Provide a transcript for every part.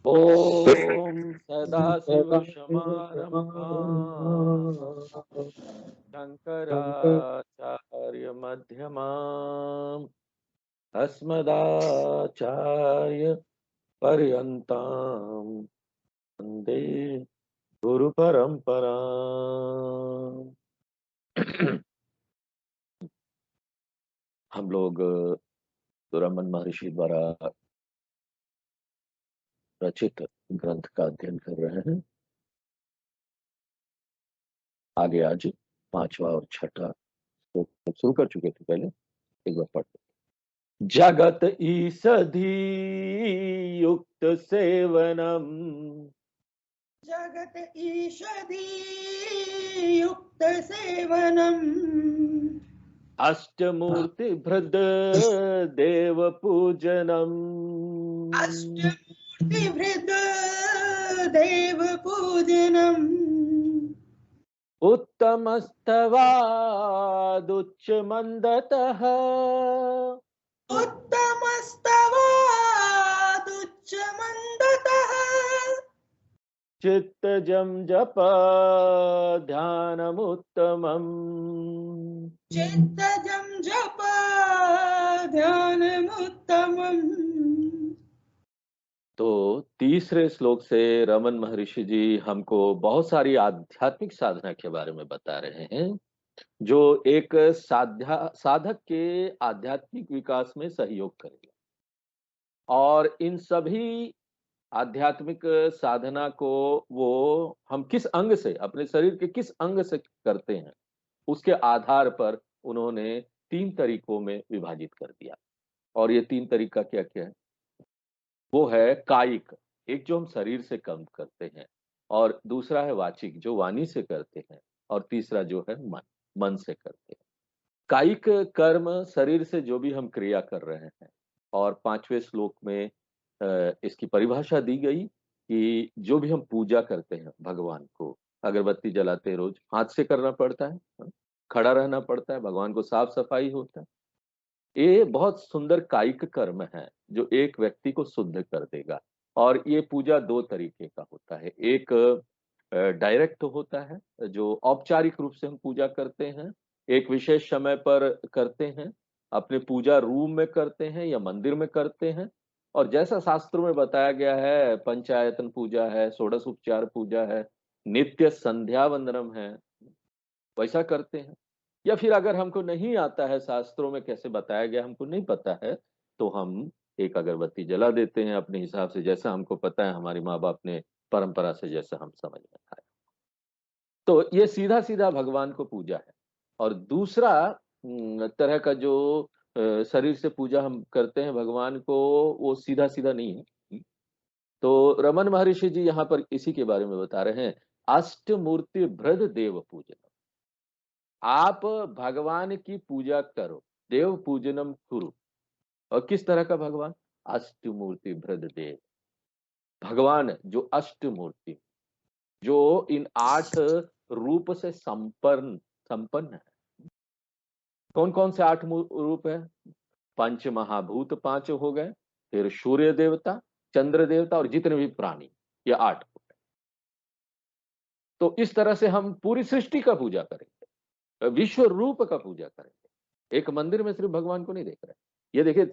ॐ सदाशिवसमारम्भाम् शङ्कराचार्यमध्यमाम् अस्मदाचार्यपर्यन्तां वन्दे गुरुपरम्पराम्। हम लोग रमन महर्षि द्वारा रचित ग्रंथ का अध्ययन कर रहे हैं। आगे आज पांचवा और छठा शुरू कर चुके थे पहले, एक बार पढ़ते। जगत ईसधी युक्त सेवनम, जगत ईषधी युक्त सेवनम, अष्टमूर्ति भृद देव पूजनम, अष्टमूर्ति भृद देव पूजनम, उत्तमस्तवादुच्च मंदतः, उत्तमस्तवादुच्च मंदतः, चित्तजं जप ध्यानमुत्तमम्, चित्तजं जप ध्यानमुत्तमम्। तो तीसरे श्लोक से रमन महर्षि जी हमको बहुत सारी आध्यात्मिक साधना के बारे में बता रहे हैं, जो एक साधक के आध्यात्मिक विकास में सहयोग करेगा। और इन सभी आध्यात्मिक साधना को वो हम किस अंग से, अपने शरीर के किस अंग से करते हैं, उसके आधार पर उन्होंने 3 तरीकों में विभाजित कर दिया। और ये 3 तरीका क्या क्या है? वो है कायिक, एक जो हम शरीर से काम करते हैं, और दूसरा है वाचिक, जो वाणी से करते हैं, और तीसरा जो है मन से करते हैं। कायिक कर्म, शरीर से जो भी हम क्रिया कर रहे हैं। और 5वें श्लोक में इसकी परिभाषा दी गई कि जो भी हम पूजा करते हैं भगवान को, अगरबत्ती जलाते हैं रोज, हाथ से करना पड़ता है, खड़ा रहना पड़ता है, भगवान को साफ सफाई होता है। ये बहुत सुंदर कायिक कर्म है जो एक व्यक्ति को शुद्ध कर देगा। और ये पूजा 2 तरीके का होता है। एक डायरेक्ट होता है, जो औपचारिक रूप से हम पूजा करते हैं, एक विशेष समय पर करते हैं, अपने पूजा रूम में करते हैं या मंदिर में करते हैं। और जैसा शास्त्रों में बताया गया है, पंचायतन पूजा है, षोडश उपचार पूजा है, नित्य संध्या वंदनम है, वैसा करते हैं। या फिर अगर हमको नहीं आता है, शास्त्रों में कैसे बताया गया हमको नहीं पता है, तो हम एक अगरबत्ती जला देते हैं अपने हिसाब से, जैसा हमको पता है, हमारे माँ बाप ने परंपरा से जैसा हम समझ में आया। तो ये सीधा सीधा भगवान को पूजा है। और दूसरा तरह का जो शरीर से पूजा हम करते हैं भगवान को, वो सीधा सीधा नहीं है। तो रमन महर्षि जी यहाँ पर इसी के बारे में बता रहे हैं। अष्टमूर्ति भृद देव पूजन, आप भगवान की पूजा करो, देव पूजनम कुरु। और किस तरह का भगवान? अष्टमूर्ति भृद देव, भगवान जो अष्टमूर्ति, जो इन 8 रूप से संपन्न है। कौन कौन से 8 रूप है? पंच महाभूत 5 हो गए, फिर सूर्य देवता, चंद्र देवता, और जितने भी प्राणी, ये 8 हो गए। तो इस तरह से हम पूरी सृष्टि का पूजा करेंगे, विश्व रूप का पूजा करेंगे। एक मंदिर में सिर्फ भगवान को नहीं देख रहे, ये देखिए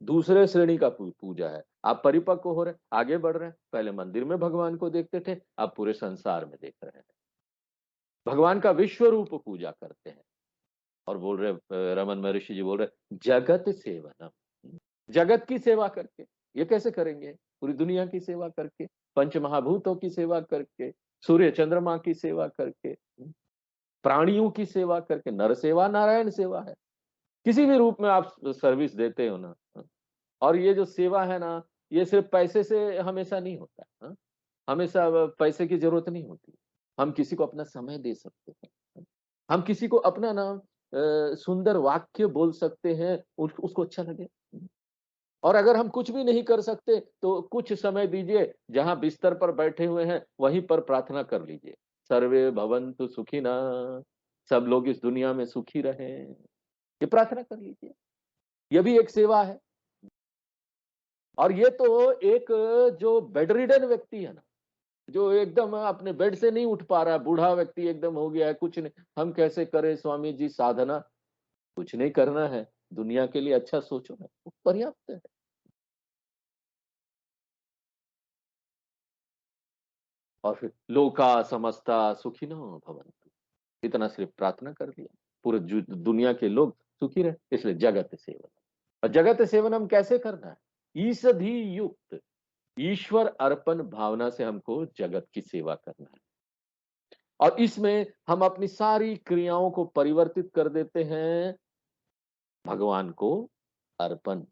दूसरे श्रेणी का पूजा है। आप परिपक्व हो रहे, आगे बढ़ रहे हैं, पहले मंदिर में भगवान को देखते थे, अब पूरे संसार में देख रहे हैं, भगवान का विश्व रूप पूजा करते हैं। और बोल रहे रमन महर्षि जी बोल रहे जगत सेवनम, जगत की सेवा करके। ये कैसे करेंगे? पूरी दुनिया की सेवा करके, पंच महाभूतों की सेवा करके, सूर्य चंद्रमा की सेवा करके, प्राणियों की सेवा करके। नर सेवा नारायण सेवा है, किसी भी रूप में आप सर्विस देते हो ना। और ये जो सेवा है ना, ये सिर्फ पैसे से हमेशा नहीं होता है, हमेशा पैसे की जरूरत नहीं होती। हम किसी को अपना समय दे सकते हैं, हम किसी को अपना ना सुंदर वाक्य बोल सकते हैं, उसको अच्छा लगे। और अगर हम कुछ भी नहीं कर सकते तो कुछ समय दीजिए, जहां बिस्तर पर बैठे हुए हैं वहीं पर प्रार्थना कर लीजिए, सर्वे भवन्तु सुखिनः, सब लोग इस दुनिया में सुखी रहें, ये प्रार्थना कर लीजिए। यह भी एक सेवा है। और ये तो एक जो बेड रिडन व्यक्ति है ना, जो एकदम अपने बेड से नहीं उठ पा रहा है, बूढ़ा व्यक्ति एकदम हो गया है, कुछ नहीं, हम कैसे करें स्वामी जी साधना? कुछ नहीं करना है, दुनिया के लिए अच्छा सोचो ना, वो पर्याप्त है। और फिर लोका समस्ता सुखिनो भवन्तु, इतना सिर्फ प्रार्थना कर दिया, पूरे दुनिया के लोग सुखी रहे, इसलिए जगत सेवन। और जगत सेवन हम कैसे करना है? ईसधी युक्त, ईश्वर अर्पण भावना से हमको जगत की सेवा करना है। और इसमें हम अपनी सारी क्रियाओं को परिवर्तित कर देते हैं भगवान को अर्पण।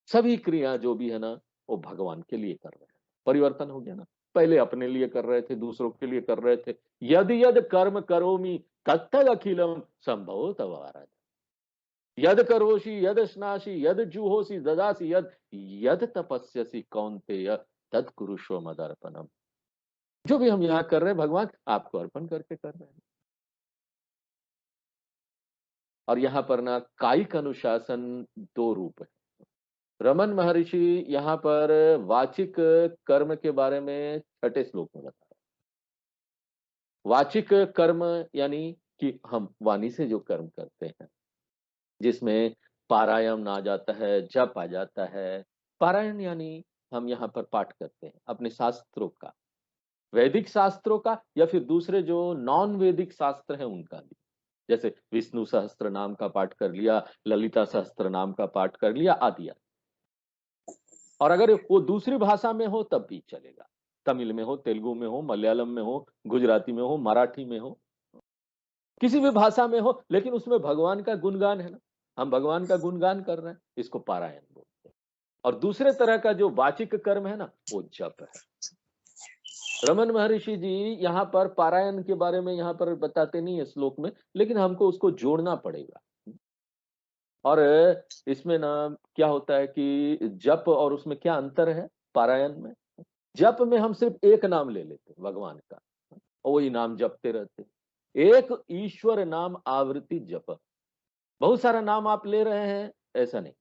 सभी क्रिया जो भी है ना, वो भगवान के लिए कर रहे हैं। परिवर्तन हो गया ना, पहले अपने लिए कर रहे थे, दूसरों के लिए कर रहे थे। यद यद कर्म करोमि तत्तद अखिलम संभव तवारा, यद करोषि यद स्नासि यद जुहोसि ददासि यद, यद तपस्यसि कौन्तेय तत् कुरुष्व मदर्पणम। जो भी हम यहाँ कर रहे हैं भगवान आपको अर्पण करके कर रहे हैं। और यहाँ पर ना कायिक अनुशासन दो रूप है। रमन महर्षि यहाँ पर वाचिक कर्म के बारे में छठे श्लोक में बता रहे हैं। वाचिक कर्म यानी कि हम वाणी से जो कर्म करते हैं, जिसमें पारायण आ जाता है, जप आ जाता है। पारायण यानी हम यहाँ पर पाठ करते हैं अपने शास्त्रों का, वैदिक शास्त्रों का या फिर दूसरे जो नॉन वैदिक शास्त्र हैं उनका भी। जैसे विष्णु सहस्त्र नाम का पाठ कर लिया, ललिता सहस्त्र नाम का पाठ कर लिया आदि। और अगर वो दूसरी भाषा में हो तब भी चलेगा, तमिल में हो, तेलुगु में हो, मलयालम में हो, गुजराती में हो, मराठी में हो, किसी भी भाषा में हो, लेकिन उसमें भगवान का गुणगान है ना, हम भगवान का गुणगान कर रहे हैं, इसको पारायण बोलते हैं। और दूसरे तरह का जो वाचिक कर्म है ना, वो जप है। रमन महर्षि जी यहाँ पर पारायण के बारे में यहाँ पर बताते नहीं है श्लोक में, लेकिन हमको उसको जोड़ना पड़ेगा। और इसमें ना क्या होता है कि जप और उसमें क्या अंतर है पारायण में? जप में हम सिर्फ एक नाम ले लेते भगवान का, और वही नाम जपते रहते। एक ईश्वर नाम आवृत्ति जप, बहुत सारा नाम आप ले रहे हैं ऐसा नहीं।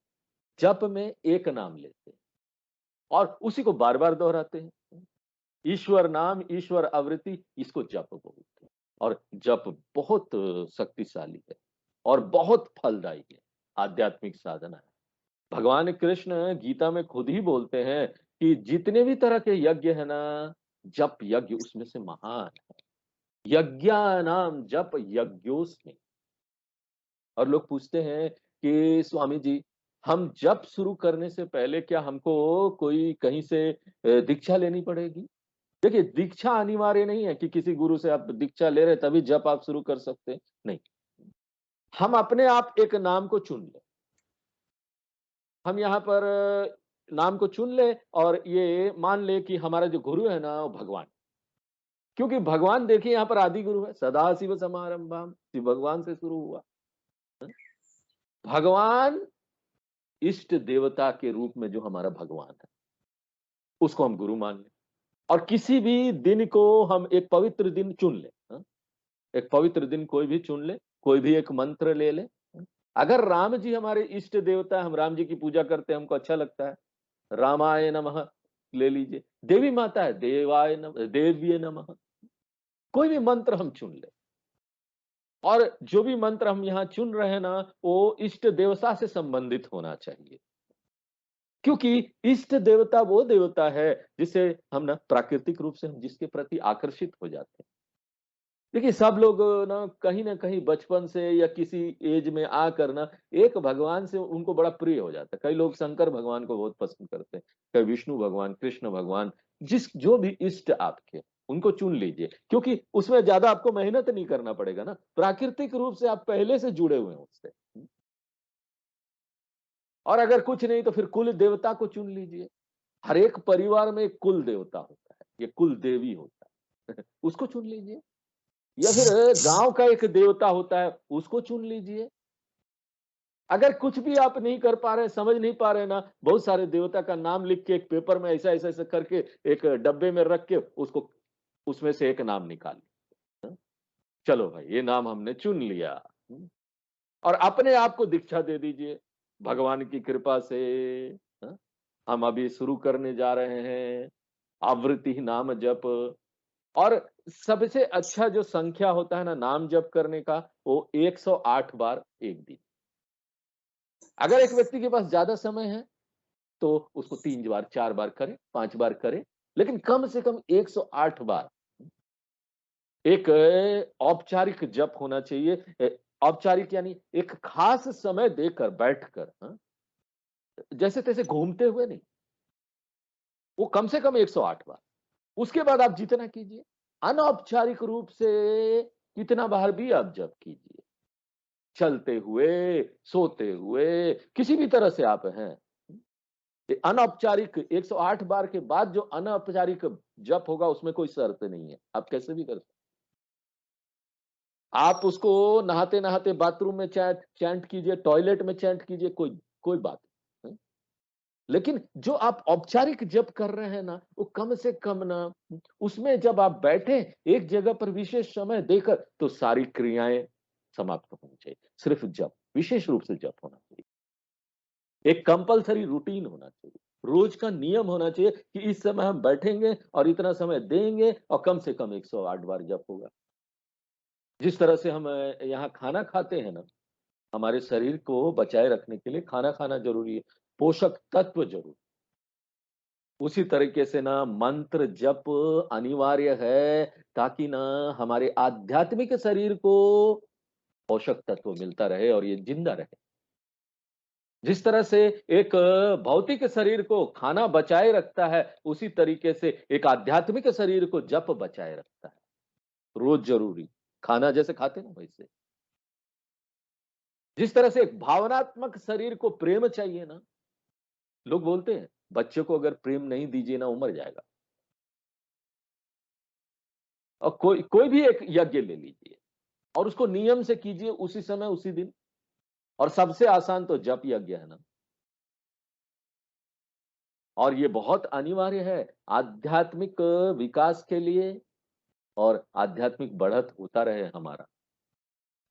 जप में एक नाम लेते हैं और उसी को बार बार दोहराते हैं। ईश्वर नाम, ईश्वर आवृत्ति, इसको जप बोलते हैं। और जप बहुत शक्तिशाली है और बहुत फलदायी है, आध्यात्मिक साधना है। भगवान कृष्ण गीता में खुद ही बोलते हैं कि जितने भी तरह के यज्ञ है ना, जप यज्ञ उसमें से महान है। यज्ञानाम जप यज्ञोस्मि। और लोग पूछते हैं कि स्वामी जी, हम जप शुरू करने से पहले क्या हमको कोई कहीं से दीक्षा लेनी पड़ेगी? देखिए, दीक्षा अनिवार्य नहीं है कि किसी गुरु से आप दीक्षा ले रहे तभी जप आप शुरू कर सकते हैं, नहीं। हम अपने आप एक नाम को चुन लें। हम यहाँ पर नाम को चुन ले और ये मान ले कि हमारा जो गुरु है ना वो भगवान। क्योंकि भगवान देखिए यहाँ पर आदि गुरु है, सदाशिव समारंभम, शिव भगवान से शुरू हुआ। भगवान इष्ट देवता के रूप में जो हमारा भगवान है, उसको हम गुरु मान लें। और किसी भी दिन को हम एक पवित्र दिन चुन ले, एक पवित्र दिन कोई भी चुन ले, कोई भी एक मंत्र ले ले। अगर राम जी हमारे इष्ट देवता, हम राम जी की पूजा करते हैं, हमको अच्छा लगता है, रामाय नमः ले लीजिए। देवी माता है, देवाय नमः, देव्ये नमः। कोई भी मंत्र हम चुन ले, और जो भी मंत्र हम यहाँ चुन रहे हैं ना, वो इष्ट देवता से संबंधित होना चाहिए। क्योंकि इष्ट देवता वो देवता है जिसे हम ना प्राकृतिक रूप से हम जिसके प्रति आकर्षित हो जाते हैं। देखिए, सब लोग ना कहीं बचपन से या किसी एज में आकर ना एक भगवान से उनको बड़ा प्रिय हो जाता है। कई लोग शंकर भगवान को बहुत पसंद करते हैं, कई विष्णु भगवान, कृष्ण भगवान, जिस जो भी इष्ट आपके, उनको चुन लीजिए, क्योंकि उसमें ज्यादा आपको मेहनत नहीं करना पड़ेगा ना, प्राकृतिक रूप से आप पहले से जुड़े हुए हैं उससे। और अगर कुछ नहीं तो फिर कुल देवता को चुन लीजिए। हर एक परिवार में एक कुल देवता होता है, ये कुल देवी होता है उसको चुन लीजिए। या फिर गांव का एक देवता होता है, उसको चुन लीजिए। अगर कुछ भी आप नहीं कर पा रहे, समझ नहीं पा रहे ना, बहुत सारे देवता का नाम लिख के एक पेपर में ऐसा ऐसा ऐसा करके एक डब्बे में रख के उसको, उसमें से एक नाम निकालिए। चलो भाई, ये नाम हमने चुन लिया। और अपने आप को दीक्षा दे दीजिए भगवान की कृपा से। हाँ? हम अभी शुरू करने जा रहे हैं, आवृत्ति नाम जप। और सबसे अच्छा जो संख्या होता है ना नाम जप करने का, वो 108 बार एक दिन। अगर एक व्यक्ति के पास ज़्यादा समय है, तो उसको 3 बार, 4 बार करे, 5 बार करे, लेकिन कम से कम 108 बार एक औपचारिक जप होना चाहिए। औपचारिक यानी एक खास समय देकर बैठकर, हाँ, जैसे-तैसे घूमते हुए नहीं, वो कम से कम 108 बार। उसके बाद आप जितना कीजिए, अनौपचारिक रूप से कितना बार भी आप जप कीजिए। चलते हुए, सोते हुए, किसी भी तरह से आप हैं। ये अनौपचारिक 108 बार के बाद जो अनौपचारिक जप होगा उसमें कोई शर्त नहीं है। आप कैसे भी कर सकते। आप उसको नहाते-नहाते बाथरूम में चैंट कीजिए, टॉयलेट में चैंट कीजिए, कोई कोई बात नहीं। लेकिन जो आप औपचारिक जप कर रहे हैं ना, वो कम से कम ना उसमें जब आप बैठे एक जगह पर विशेष समय देकर, तो सारी क्रियाएँ समाप्त होनी चाहिए। सिर्फ जप, विशेष रूप से जप होना चाहिए। एक कंपल्सरी रूटीन होना चाहिए। रोज का नियम होना चाहिए कि इस समय हम बैठेंगे और इतना समय देंगे और कम से कम 108 बार जप होगा। जिस तरह से हम यहाँ खाना खाते हैं ना, हमारे शरीर को बचाए रखने के लिए खाना खाना ज़रूरी है, पोषक तत्व ज़रूरी। उसी तरीके से ना मंत्र जप अनिवार्य है, ताकि ना हमारे आध्यात्मिक शरीर को पोषक तत्व मिलता रहे और ये जिंदा रहे। जिस तरह से एक भौतिक शरीर को खाना बचाए रखता है, उसी तरीके से एक आध्यात्मिक शरीर को जप बचाए रखता है। रोज ज़रूरी, खाना जैसे खाते हैं ना वैसे। जिस तरह से एक भावनात्मक शरीर को प्रेम चाहिए ना, लोग बोलते हैं, बच्चे को अगर प्रेम नहीं दीजिए ना, वो मर जाएगा। और कोई कोई भी एक यज्ञ ले लीजिए और उसको नियम से कीजिए उसी समय, उसी दिन। और सबसे आसान तो जप यज्ञ है ना। और ये बहुत अनिवार्य है आध्यात्मिक विकास के लिए, और आध्यात्मिक बढ़त होता रहे हमारा।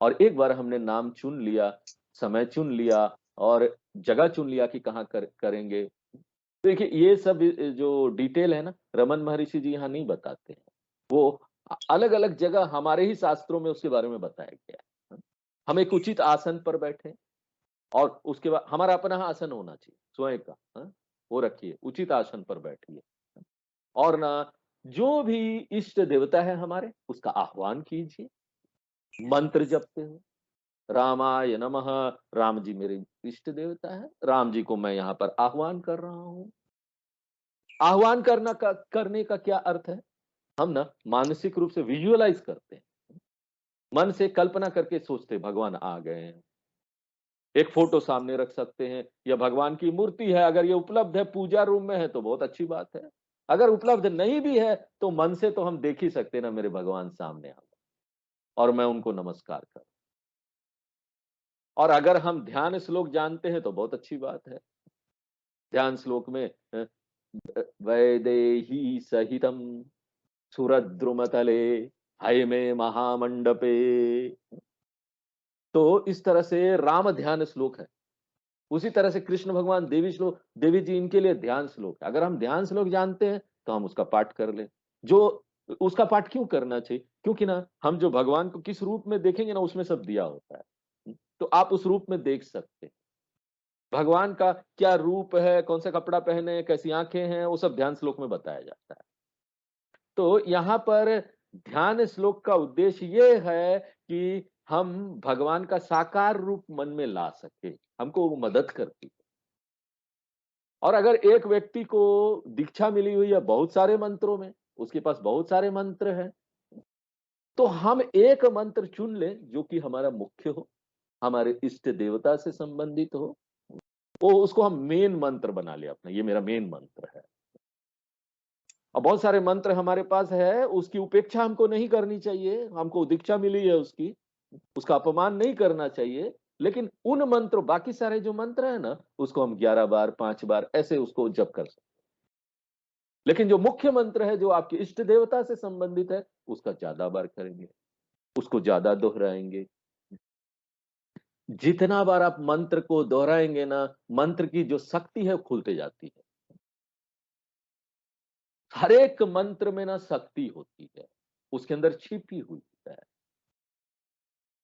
और एक बार हमने नाम चुन लिया, समय चुन लिया और जगह चुन लिया कि कहाँ करेंगे। देखिए ये सब जो डिटेल है ना, रमन महर्षि जी यहाँ नहीं बताते हैं। वो अलग-अलग जगह हमारे ही शास्त्रों में उसके बारे में बताया गया है। हम एक उचित आसन पर बैठे और उसके बाद हमारा अपना आसन होना चाहिए, स्वयं का, हाँ? वो रखिए, उचित आसन पर बैठिए। और ना जो भी इष्ट देवता है हमारे, उसका आह्वान कीजिए, मंत्र जपते हुए। रामाय नमः, राम जी मेरे इष्ट देवता है, राम जी को मैं यहाँ पर आह्वान कर रहा हूँ। आह्वान करने का क्या अर्थ है? हम ना मानसिक रूप से विजुअलाइज़ करते हैं। मन से कल्पना करके सोचते हैं भगवान आ गए हैं। एक फ़ोटो सामने रख सकते हैं या भगवान की मूर्ति है, अगर ये उपलब्ध है, पूजा रूम में है तो बहुत अच्छी बात है। अगर उपलब्ध नहीं भी है, तो मन से तो हम देख ही सकते हैं ना, मेरे भगवान सामने आ गए और मैं उनको नमस्कार करूँ। और अगर हम ध्यान श्लोक जानते हैं तो बहुत अच्छी बात है। ध्यान श्लोक में वैदेही सहितं सुरद्रुमतले हयमे महामंडपे, तो इस तरह से राम ध्यान श्लोक है। उसी तरह से कृष्ण भगवान देवी जी इनके लिए ध्यान श्लोक है। अगर हम ध्यान श्लोक जानते हैं, तो हम उसका पाठ कर लें। जो उसका पाठ क्यों करना चाहिए? क्योंकि ना हम जो भगवान को किस रूप में देखेंगे ना, उसमें सब दिया होता है। तो आप उस रूप में देख सकते हैं। भगवान का क्या रूप है, कौन-सा कपड़ा पहने, कैसी आँखें हैं, वो सब ध्यान श्लोक में बताया जाता है। तो यहाँ पर ध्यान श्लोक का उद्देश्य ये है कि हम भगवान का साकार रूप मन में ला सकें, हमको वो मदद करती है। और अगर एक व्यक्ति को दीक्षा मिली हुई है बहुत सारे मंत्रों में, उसके पास बहुत सारे मंत्र हैं, तो हम एक मंत्र चुन लें जो कि हमारा मुख्य हो, हमारे इष्ट देवता से संबंधित हो, वो उसको हम मेन मंत्र बना लें अपना, ये मेरा मेन मंत्र है। और बहुत सारे मंत्र हमारे पास है, उसकी उपेक्षा हमको नहीं करनी चाहिए, हमको दीक्षा मिली है उसकी, उसका अपमान नहीं करना चाहिए। लेकिन उन मंत्रों, बाकी सारे जो मंत्र है ना, उसको हम 11 बार, 5 बार ऐसे उसको जप कर सकते हैं। लेकिन जो मुख्य मंत्र है, जो आपके इष्ट देवता से संबंधित है, उसका ज़्यादा बार करेंगे, उसको ज़्यादा दोहराएँगे। जितना बार आप मंत्र को दोहराएँगे ना, मंत्र की जो शक्ति है, वो खुलते जाती है। हर एक मंत्र में ना शक्ति होती है, उसके अंदर छिपी हुई है।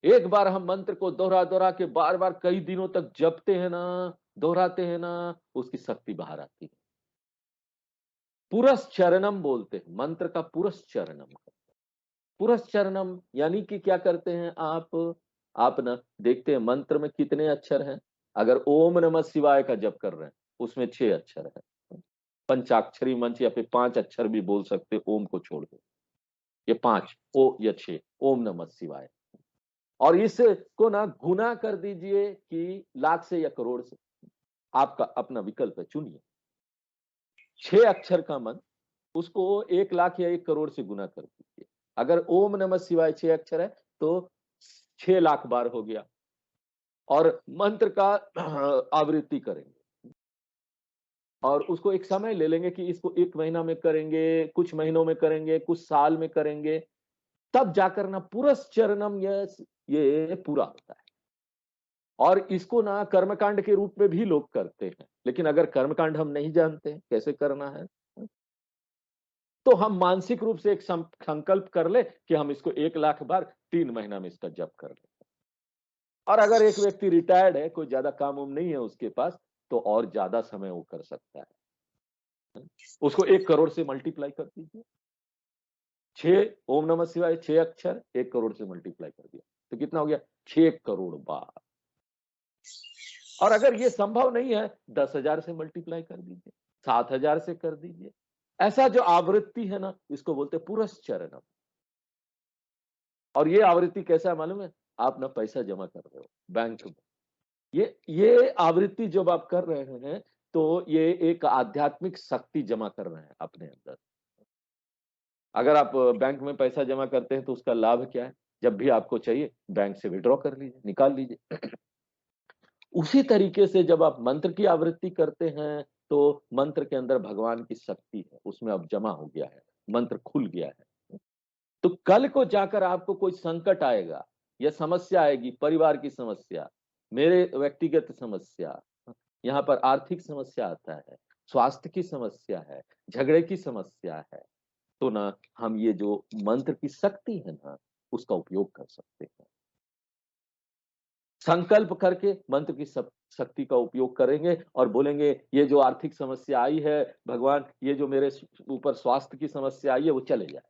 एक बार हम मंत्र को दोहरा-दोहरा के बार-बार कई दिनों तक जपते हैं ना, दोहराते हैं ना, उसकी शक्ति बाहर आती है। पुरश्चरणम बोलते हैं, मंत्र का पुरश्चरणम। पुरश्चरणम यानी कि क्या करते हैं आप ना देखते हैं मंत्र में कितने अक्षर हैं? अगर ओम नमः शिवाय का जप कर रहे हैं, उसमें 6 अक्षर हैं। पंचाक्षरी मंत्र या फिर 5 अक्षर भी बोल सकते हैं ओम को छोड़ के। ये 5 ओ या 6 ओम नमः शिवाय। और इसको ना गुना कर दीजिए कि लाख से या करोड़ से, आपका अपना विकल्प है, चुनिए। 6 अक्षर का मंत्र, उसको 1 लाख या 1 करोड़ से गुना कर दीजिए। अगर ओम नमः शिवाय 6 अक्षर है, तो 6 लाख बार हो गया और मंत्र का आवृत्ति करेंगे और उसको एक समय ले लेंगे कि इसको 1 महीना में करेंगे, कुछ महीनों में करेंगे, कुछ साल में करेंगे, तब जाकर ना पुरश्चरणम ये पूरा होता है। और इसको ना कर्मकांड के रूप में भी लोग करते हैं, लेकिन अगर कर्मकांड हम नहीं जानते हैं कैसे करना है, तो हम मानसिक रूप से एक संकल्प कर ले कि हम इसको 1 लाख बार 3 महीना में इसका जप कर लें। और अगर एक व्यक्ति रिटायर्ड है, कोई ज्यादा काम उम नहीं है उसके पास, तो और ज्यादा समय वो कर सकता है। उसको 1 करोड़ से मल्टीप्लाई कर दीजिए। 6 ओम नमः शिवाय 6 अक्षर 1 करोड़ से मल्टीप्लाई कर दिया, तो कितना हो गया? 6 करोड़ बार। और अगर ये संभव नहीं है, 10,000 से मल्टीप्लाई कर दीजिए, 7,000 से कर दीजिए। ऐसा जो आवृत्ति है ना, इसको बोलते हैं पुरश्चरणम। और ये आवृत्ति कैसा है मालूम है? आप ना पैसा जमा कर रहे हो बैंक में। ये आवृत्ति जब आप कर रहे हैं, तो ये एक आध्यात्मिक शक्ति जमा कर रहे हैं अपने अंदर। अगर आप बैंक में पैसा जमा करते हैं, तो उसका लाभ क्या है? जब भी आपको चाहिए, बैंक से विथड्रॉ कर लीजिए, निकाल लीजिए। उसी तरीके से जब आप मंत्र की आवृत्ति करते हैं, तो मंत्र के अंदर भगवान की शक्ति है, उसमें अब जमा हो गया है, मंत्र खुल गया है। तो कल को जाकर आपको कोई संकट आएगा या समस्या आएगी, परिवार की समस्या, मेरे व्यक्तिगत समस्या, यहाँ पर आर्थिक समस्या आता है, स्वास्थ्य की समस्या है, झगड़े की समस्या है, तो ना हम ये जो मंत्र की शक्ति है ना, उसका उपयोग कर सकते हैं। संकल्प करके मंत्र की शक्ति का उपयोग करेंगे और बोलेंगे ये जो आर्थिक समस्या आई है, भगवान ये जो मेरे ऊपर स्वास्थ्य की समस्या आई है वो चले जाए।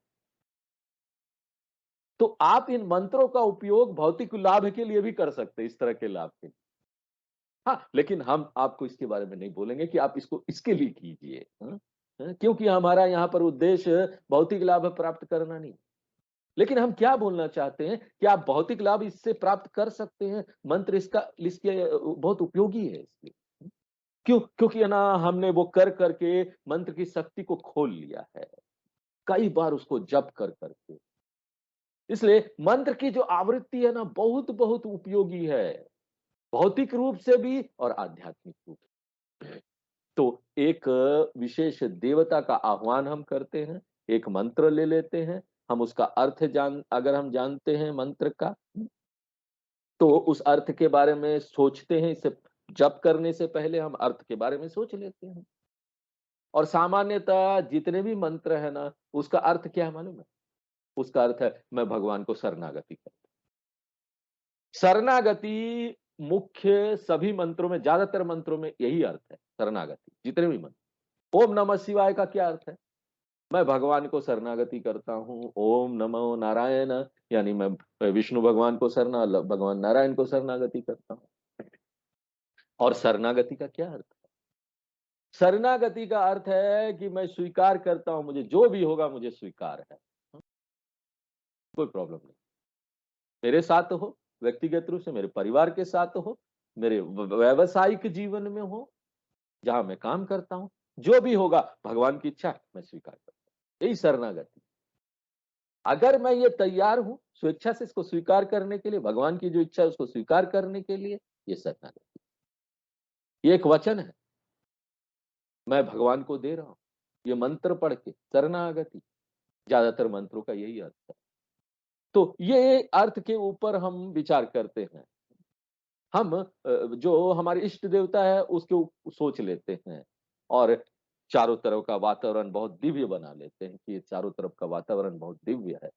तो आप इन मंत्रों का उपयोग भौतिक लाभ के लिए भी कर सकते हैं, इस तरह के लाभ के लिए। हाँ, लेकिन हम आपको इसके बारे में नहीं बोलेंगे कि आप इसको इसके लिए कीजिए, क्योंकि हमारा यहाँ पर उद्देश्य भौतिक लाभ प्राप्त करना नहीं। लेकिन हम क्या बोलना चाहते हैं कि आप भौतिक लाभ इससे प्राप्त कर सकते हैं, मंत्र इसका इसके बहुत उपयोगी है इसलिए। क्यों? क्योंकि है ना हमने वो कर करके मंत्र की शक्ति को खोल लिया है, कई बार उसको जप कर करके। इसलिए मंत्र की जो आवृत्ति है ना बहुत बहुत उपयोगी है, भौतिक रूप से भी और आध्यात्मिक रूप से। तो एक विशेष देवता का आह्वान हम करते हैं, एक मंत्र ले लेते हैं, हम उसका अर्थ अगर हम जानते हैं मंत्र का, तो उस अर्थ के बारे में सोचते हैं, इसे जप करने से पहले हम अर्थ के बारे में सोच लेते हैं। और सामान्यतः जितने भी मंत्र है ना, उसका अर्थ क्या है मालूम है? उसका अर्थ है मैं भगवान को शरणागति करता हूँ। शरणागति मुख्य सभी मंत्रों में, ज्यादातर मंत्रों में यही अर्थ है, शरणागति, जितने भी मंत्र। ओम नमः शिवाय का क्या अर्थ है? मैं भगवान को शरणागति करता हूँ। ओम नमो नारायण, यानी मैं विष्णु भगवान को भगवान नारायण को शरणागति करता हूँ। और शरणागति का क्या अर्थ है? शरणागति का अर्थ है कि मैं स्वीकार करता हूँ, मुझे जो भी होगा मुझे स्वीकार है, कोई प्रॉब्लम नहीं। मेरे साथ हो, व्यक्तिगत रूप से मेरे परिवार के साथ हो, मेरे व्यावसायिक जीवन में हो, जहां मैं काम करता हूं, जो भी होगा भगवान की इच्छा मैं स्वीकार करता हूं। यही शरणागति। अगर मैं ये तैयार हूं स्वेच्छा से इसको स्वीकार करने के लिए, भगवान की जो इच्छा है उसको स्वीकार करने के लिए, ये शरणागति। ये एक वचन है, मैं भगवान को दे रहा हूं ये मंत्र पढ़ के, शरणागति। ज्यादातर मंत्रों का यही अर्थ है। तो ये अर्थ के ऊपर हम विचार करते हैं। हम जो हमारे इष्ट देवता है उसके सोच लेते हैं और चारों तरफ का वातावरण बहुत दिव्य बना लेते हैं कि ये चारों तरफ का वातावरण बहुत दिव्य है।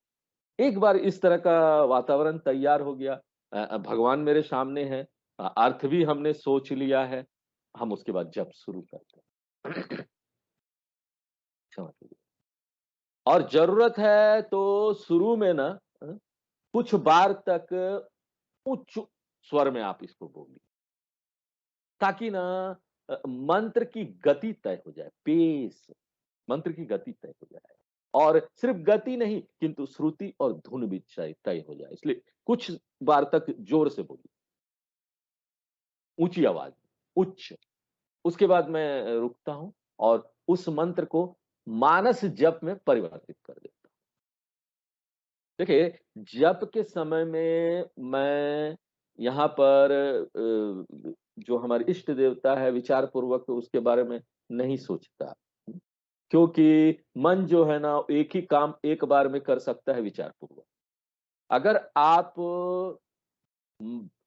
एक बार इस तरह का वातावरण तैयार हो गया, भगवान मेरे सामने है, अर्थ भी हमने सोच लिया है, हम उसके बाद जप शुरू करते हैं। क्षमा कीजिए। और ज़रूरत है तो शुरू में ना कुछ बार तक उच्च स्वर में आप इसको बोलिए, ताकि ना मंत्र की गति तय हो जाए, पेस, मंत्र की गति तय हो जाए। और सिर्फ गति नहीं, किंतु श्रुति और धुन भी तय हो जाए। इसलिए कुछ बार तक जोर से बोलिए, ऊँची आवाज़ में, उच्च। उसके बाद मैं रुकता हूँ और उस मंत्र को मानस जप में परिवर्तित कर देता हूँ। देखिए, जप के समय में मैं यहाँ पर जो हमारे इष्ट देवता है विचार पूर्वक उसके बारे में नहीं सोचता। क्योंकि मन जो है ना एक ही काम एक बार में कर सकता है विचार पूर्वक। अगर आप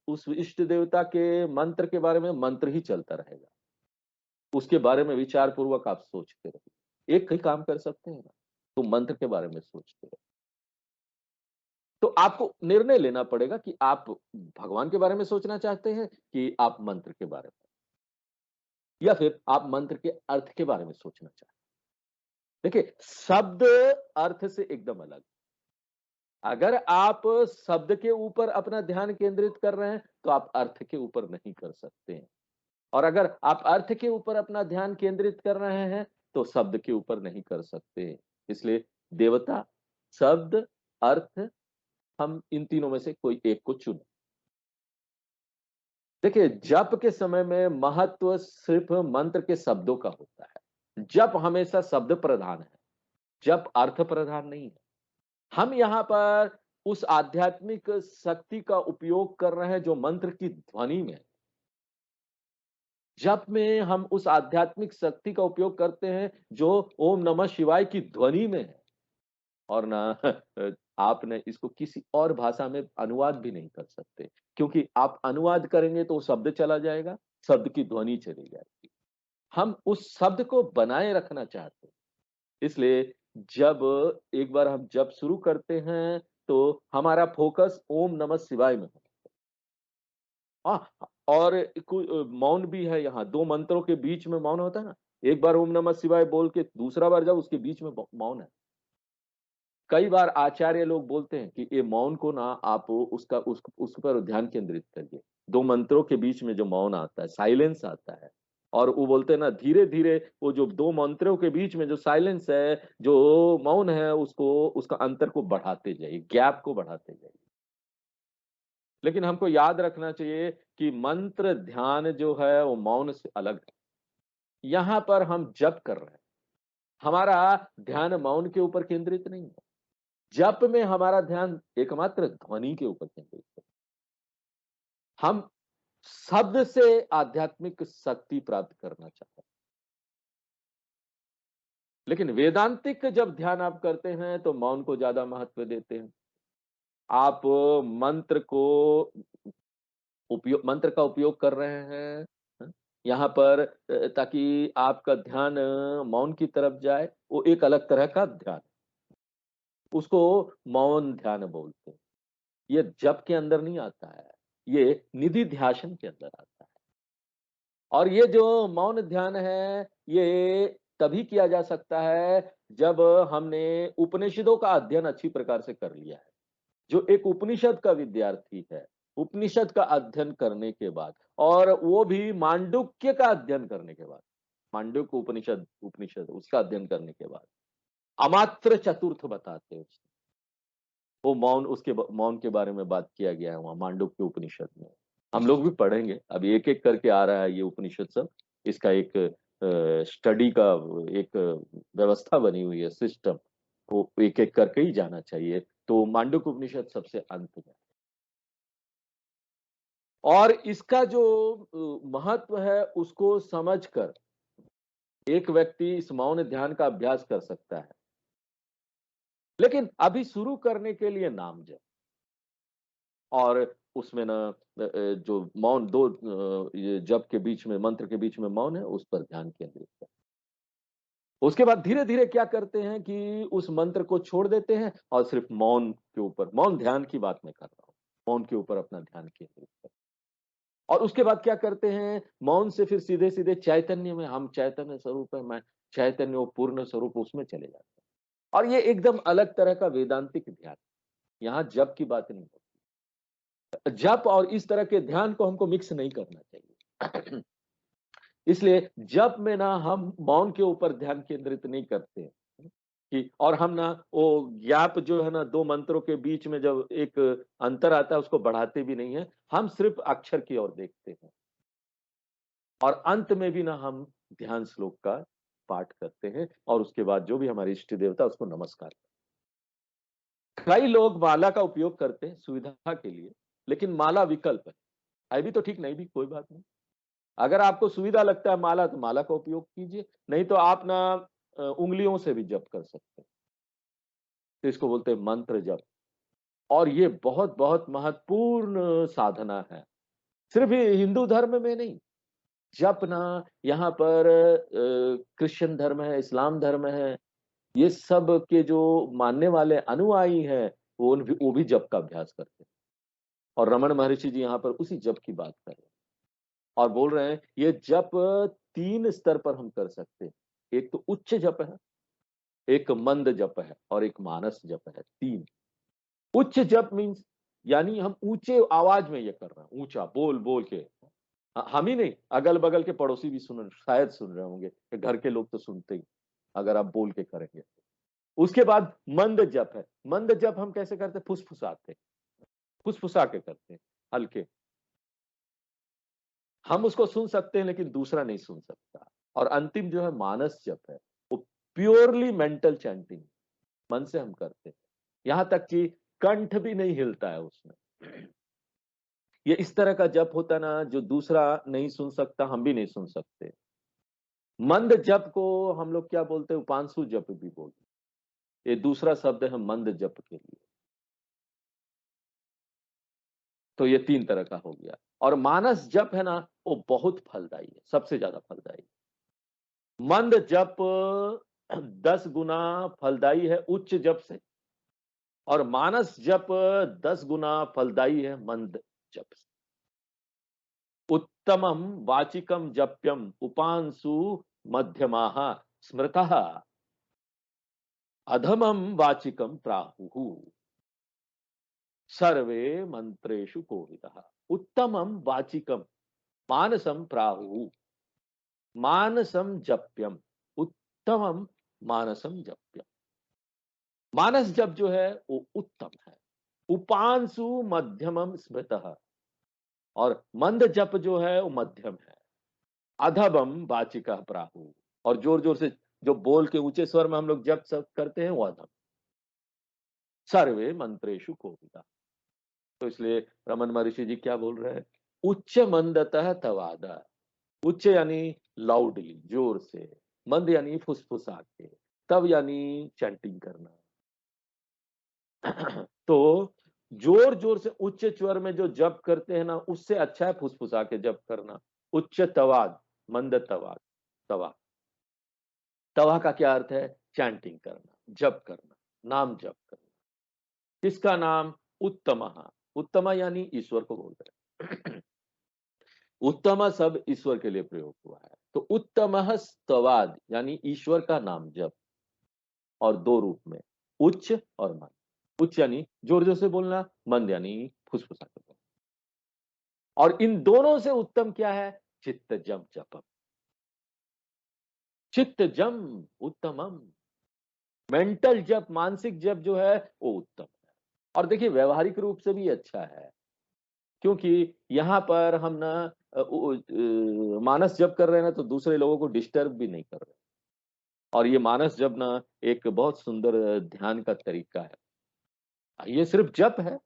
उस इष्ट देवता के मंत्र के बारे में मंत्र ही चलता रहेगा। उसके बारे में विचार पूर्वक आप सोचते रहिए। एक ही काम कर सकते हैं ना, तो मंत्र के बारे में सोचते रहिए। तो आपको निर्णय लेना पड़ेगा कि आप भगवान के बारे में सोचना चाहते हैं कि आप मंत्र के बारे में, या फिर आप मंत्र के अर्थ के बारे में सोचना चाहते हैं। देखिए, शब्द अर्थ से एकदम अलग। अगर आप शब्द के ऊपर अपना ध्यान केंद्रित कर रहे हैं, तो आप अर्थ के ऊपर नहीं कर सकते हैं। और अगर आप अर्थ के ऊपर अपना ध्यान केंद्रित कर रहे हैं, तो शब्द के ऊपर नहीं कर सकते। इसलिए देवता, शब्द, अर्थ, हम इन तीनों में से कोई एक को चुनें। देखिए, जप के समय में महत्व सिर्फ मंत्र के शब्दों का होता है। जप हमेशा शब्द प्रधान है, जप अर्थ प्रधान नहीं है। हम यहाँ पर उस आध्यात्मिक शक्ति का उपयोग कर रहे हैं जो मंत्र की ध्वनि में है। जप में हम उस आध्यात्मिक शक्ति का उपयोग करते हैं जो ओम नमः शिवाय की ध्वनि में है। और ना आपने इसको किसी और भाषा में अनुवाद भी नहीं कर सकते, क्योंकि आप अनुवाद करेंगे तो शब्द चला जाएगा, शब्द की ध्वनि चली जाएगी। हम उस शब्द को बनाए रखना चाहते हैं। इसलिए जब एक बार हम जप शुरू करते हैं, तो हमारा फ़ोकस ओम नमः शिवाय में हो। हाँ, और मौन भी है यहाँ, 2 मंत्रों के बीच में मौन होता है ना, एक बार ओम नमः शिवाय बोल के दूसरा बार जाओ उसके बीच में मौन है। कई बार आचार्य लोग बोलते हैं कि ये मौन को ना आप उस पर ध्यान केंद्रित करिए। 2 मंत्रों के बीच में जो मौन आता है, साइलेंस आता है, और वो बोलते हैं ना धीरे-धीरे वो जो 2 मंत्रों के बीच में जो साइलेंस है, जो मौन है उसको उसका अंतर को बढ़ाते जाइए, गैप को बढ़ाते जाइए। लेकिन हमको याद रखना चाहिए कि मंत्र ध्यान जो है वो मौन से अलग है। यहाँ पर हम जप कर रहे हैं, हमारा ध्यान मौन के ऊपर केंद्रित नहीं है। जप में हमारा ध्यान एकमात्र ध्वनि के ऊपर केंद्रित है। हम शब्द से आध्यात्मिक शक्ति प्राप्त करना चाहते हैं। लेकिन वेदांतिक जब ध्यान आप करते हैं तो मौन को ज्यादा महत्व देते हैं। आप मंत्र को मंत्र का उपयोग कर रहे हैं, यहाँ पर ताकि आपका ध्यान मौन की तरफ जाए, वो एक अलग तरह का ध्यान, उसको मौन ध्यान बोलते हैं। ये जप के अंदर नहीं आता है, ये निधि ध्यासन के अंदर आता है। और ये जो मौन ध्यान है, ये तभी किया जा सकता है जब हमने उपनिषदों का अध्ययन अच्छी प्रकार से कर लिया है। जो एक उपनिषद का विद्यार्थी है, उपनिषद का अध्ययन करने के बाद, और वो भी मांडुक्य का अध्ययन करने के बाद, मांडुक्य उपनिषद उपनिषद उसका अध्ययन करने के बाद, अमात्र चतुर्थ बताते हैं उसमें। वो मौन मौन के बारे में बात किया गया है वहाँ मांडुक्य उपनिषद में। हम लोग भी पढ़ेंगे, अभी एक-एक करके आ रहा है ये उपनिषद सब। इसका एक स्टडी का एक व्यवस्था बनी हुई है, सिस्टम। वो एक-एक करके ही जाना चाहिए। तो मांडुक्य उपनिषद सबसे अंत में। और इसका जो महत्व है उसको समझकर एक व्यक्ति इस मौन ध्यान का अभ्यास कर सकता है। लेकिन अभी शुरू करने के लिए नाम जप, और उसमें ना जो मौन 2 ये जप के बीच में मंत्र के बीच में मौन है, उस पर ध्यान केंद्रित करें। उसके बाद धीरे-धीरे क्या करते हैं कि उस मंत्र को छोड़ देते हैं और सिर्फ मौन के ऊपर, मौन ध्यान की बात मैं कर रहा हूँ। मौन के ऊपर अपना ध्यान केंद्रित करते हैं। और उसके बाद क्या करते हैं, मौन से फिर सीधे-सीधे चैतन्य में, हम चैतन्य स्वरूप है, मैं चैतन्य वो पूर्ण स्वरूप, उसमें चले जाते हैं। और ये एकदम अलग तरह का वेदांतिक ध्यान। यहाँ जप की बात नहीं होती। जप और इस तरह के ध्यान को हमको मिक्स नहीं करना चाहिए। इसलिए जप में ना हम मौन के ऊपर ध्यान केंद्रित नहीं करते हैं कि, और हम ना वो गैप जो है ना 2 मंत्रों के बीच में जब एक अंतर आता है उसको बढ़ाते भी नहीं है। हम सिर्फ अक्षर की ओर देखते हैं और अंत में भी ना हम ध्यान श्लोक का पाठ करते हैं और उसके बाद जो भी हमारे इष्ट देवता उसको नमस्कार। कई लोग माला का उपयोग करते हैं सुविधा के लिए, लेकिन माला विकल्प है भी तो ठीक, नहीं भी कोई बात नहीं। अगर आपको सुविधा लगता है माला तो माला का उपयोग कीजिए, नहीं तो आप ना उंगलियों से भी जप कर सकते हैं। तो इसको बोलते हैं मंत्र जप और ये बहुत-बहुत महत्वपूर्ण साधना है। सिर्फ ये हिंदू धर्म में नहीं, जप ना यहाँ पर क्रिश्चियन धर्म है, इस्लाम धर्म है, ये सब के जो मानने वाले अनुयायी हैं, वो भी जप का अभ्यास करते हैं। और रमन महर्षि जी यहाँ पर उसी जप की बात कर रहे हैं और बोल रहे हैं ये जप 3 स्तर पर हम कर सकते हैं। एक तो उच्च जप है, एक मंद जप है और एक मानस जप है, 3। उच्च जप मीन्स यानी हम ऊंचे आवाज में ये कर रहे हैं, ऊंचा बोल-बोल के। हम ही नहीं, अगल-बगल के पड़ोसी भी शायद सुन रहे होंगे, कि घर के लोग तो सुनते ही, अगर आप बोल के करेंगे। उसके बाद मंद जप है। मंद जप हम कैसे करते हैं? फुसफुसाते, फुसफुसा के करते हैं, हल्के। हम उसको सुन सकते हैं लेकिन दूसरा नहीं सुन सकता। और अंतिम जो है मानस जप है, वो प्योरली मेंटल चैंटिंग, मन से हम करते हैं। यहाँ तक कि कंठ भी नहीं हिलता है उसमें। ये इस तरह का जप होता है ना जो दूसरा नहीं सुन सकता, हम भी नहीं सुन सकते। मंद जप को हम लोग क्या बोलते हैं? उपांशु जप भी बोलते हैं। ये दूसरा शब्द है मंद जप के लिए। तो ये 3 तरह का हो गया। और मानस जप है ना, वो बहुत फलदायी है, सबसे ज्यादा फलदायी। मंद जप 10 गुना फलदायी है उच्च जप से और मानस जप 10 गुना फलदायी है मंद जप से। उत्तमम वाचिकम जप्यम उपांशु मध्यमाः स्मृतः अधमम वाचिकम प्राहुः सर्वे मंत्रेषु कोविदः। उत्तमम वाचिकम मानसम प्राहुः मानसम जप्यम, उत्तमम मानसम जप्यम। मानस जप जो है वो उत्तम है। उपांशु मध्यमम स्मृतः, और मंद जप जो है वो मध्यम है। अधबम वाचिकः प्राहु, और जोर जोर से जो बोल के ऊंचे स्वर में हम लोग जप सब करते हैं वो अधम। सर्वे मंत्रेषु कोविदा। तो इसलिए रमन महर्षि जी क्या बोल रहे हैं? उच्च मंदतः तवादा। उच्च यानी लाउडली, जोर से। मंद यानी फुसफुसा के। तब यानी चैंटिंग करना। तो जोर जोर से उच्च स्वर में जो जप करते हैं ना, उससे अच्छा है फुसफुसा के जप करना। उच्च तवाद, मंद तवाद, तवा। तवा का क्या अर्थ है? चैंटिंग करना, जप करना, नाम जप करना। किसका नाम? उत्तम। उत्तम यानी ईश्वर को बोल रहे हैं। उत्तम शब्द ईश्वर के लिए प्रयोग हुआ है। तो उत्तम स्तवाद यानी ईश्वर का नाम जप, और 2 रूप में, उच्च और मंद। उच्च यानी जोर जोर से बोलना, मंद यानी फुसफुसा के बोलना। और इन दोनों से उत्तम क्या है? चित्त जम जपम। चित्त जम उत्तमम। मेंटल जप, मानसिक जप जो है वो उत्तम है। और देखिए व्यवहारिक रूप से भी अच्छा है, क्योंकि यहाँ पर हम ना मानस जप कर रहे हैं ना, तो दूसरे लोगों को डिस्टर्ब भी नहीं कर रहे। और ये मानस जप ना एक बहुत सुंदर ध्यान का तरीका है। ये सिर्फ जप है,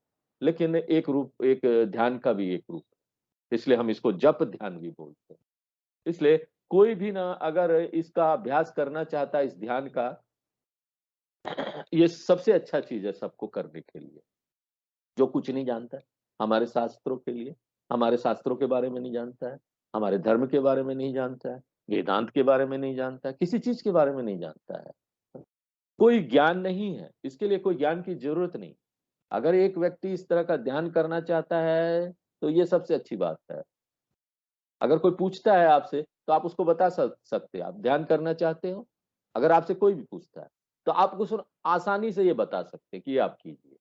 लेकिन एक रूप, एक ध्यान का भी एक रूप है। इसलिए हम इसको जप ध्यान भी बोलते हैं। इसलिए कोई भी ना अगर इसका अभ्यास करना चाहता है इस ध्यान का, ये सबसे अच्छा चीज है सबको करने के लिए। जो कुछ नहीं जानता है हमारे शास्त्रों के लिए, हमारे शास्त्रों के बारे में नहीं जानता है, हमारे धर्म के बारे में नहीं जानता है, वेदांत के बारे में नहीं जानता, किसी चीज के बारे में नहीं जानता है। कोई ज्ञान नहीं है, इसके लिए कोई ज्ञान की जरूरत नहीं। अगर एक व्यक्ति इस तरह का ध्यान करना चाहता है तो ये सबसे अच्छी बात है। अगर कोई पूछता है आपसे तो आप उसको बता सकते हैं आप ध्यान करना चाहते हो। अगर आपसे कोई भी पूछता है तो आप उसको आसानी से ये बता सकते हैं कि ये आप कीजिए।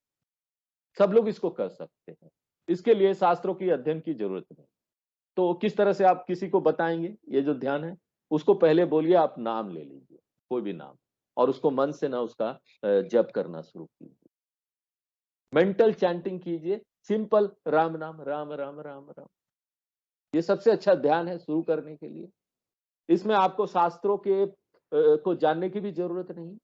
सब लोग इसको कर सकते हैं। इसके लिए शास्त्रों की अध्ययन की जरूरत नहीं। तो किस तरह से आप किसी को बताएंगे ये जो ध्यान है? उसको पहले बोलिए आप नाम ले लीजिए, कोई भी नाम, और उसको मन से ना उसका जप करना शुरू कीजिए। मेंटल चैंटिंग कीजिए, सिंपल राम नाम, राम राम राम राम। ये सबसे अच्छा ध्यान है शुरू करने के लिए। इसमें आपको शास्त्रों के को जानने की भी जरूरत नहीं।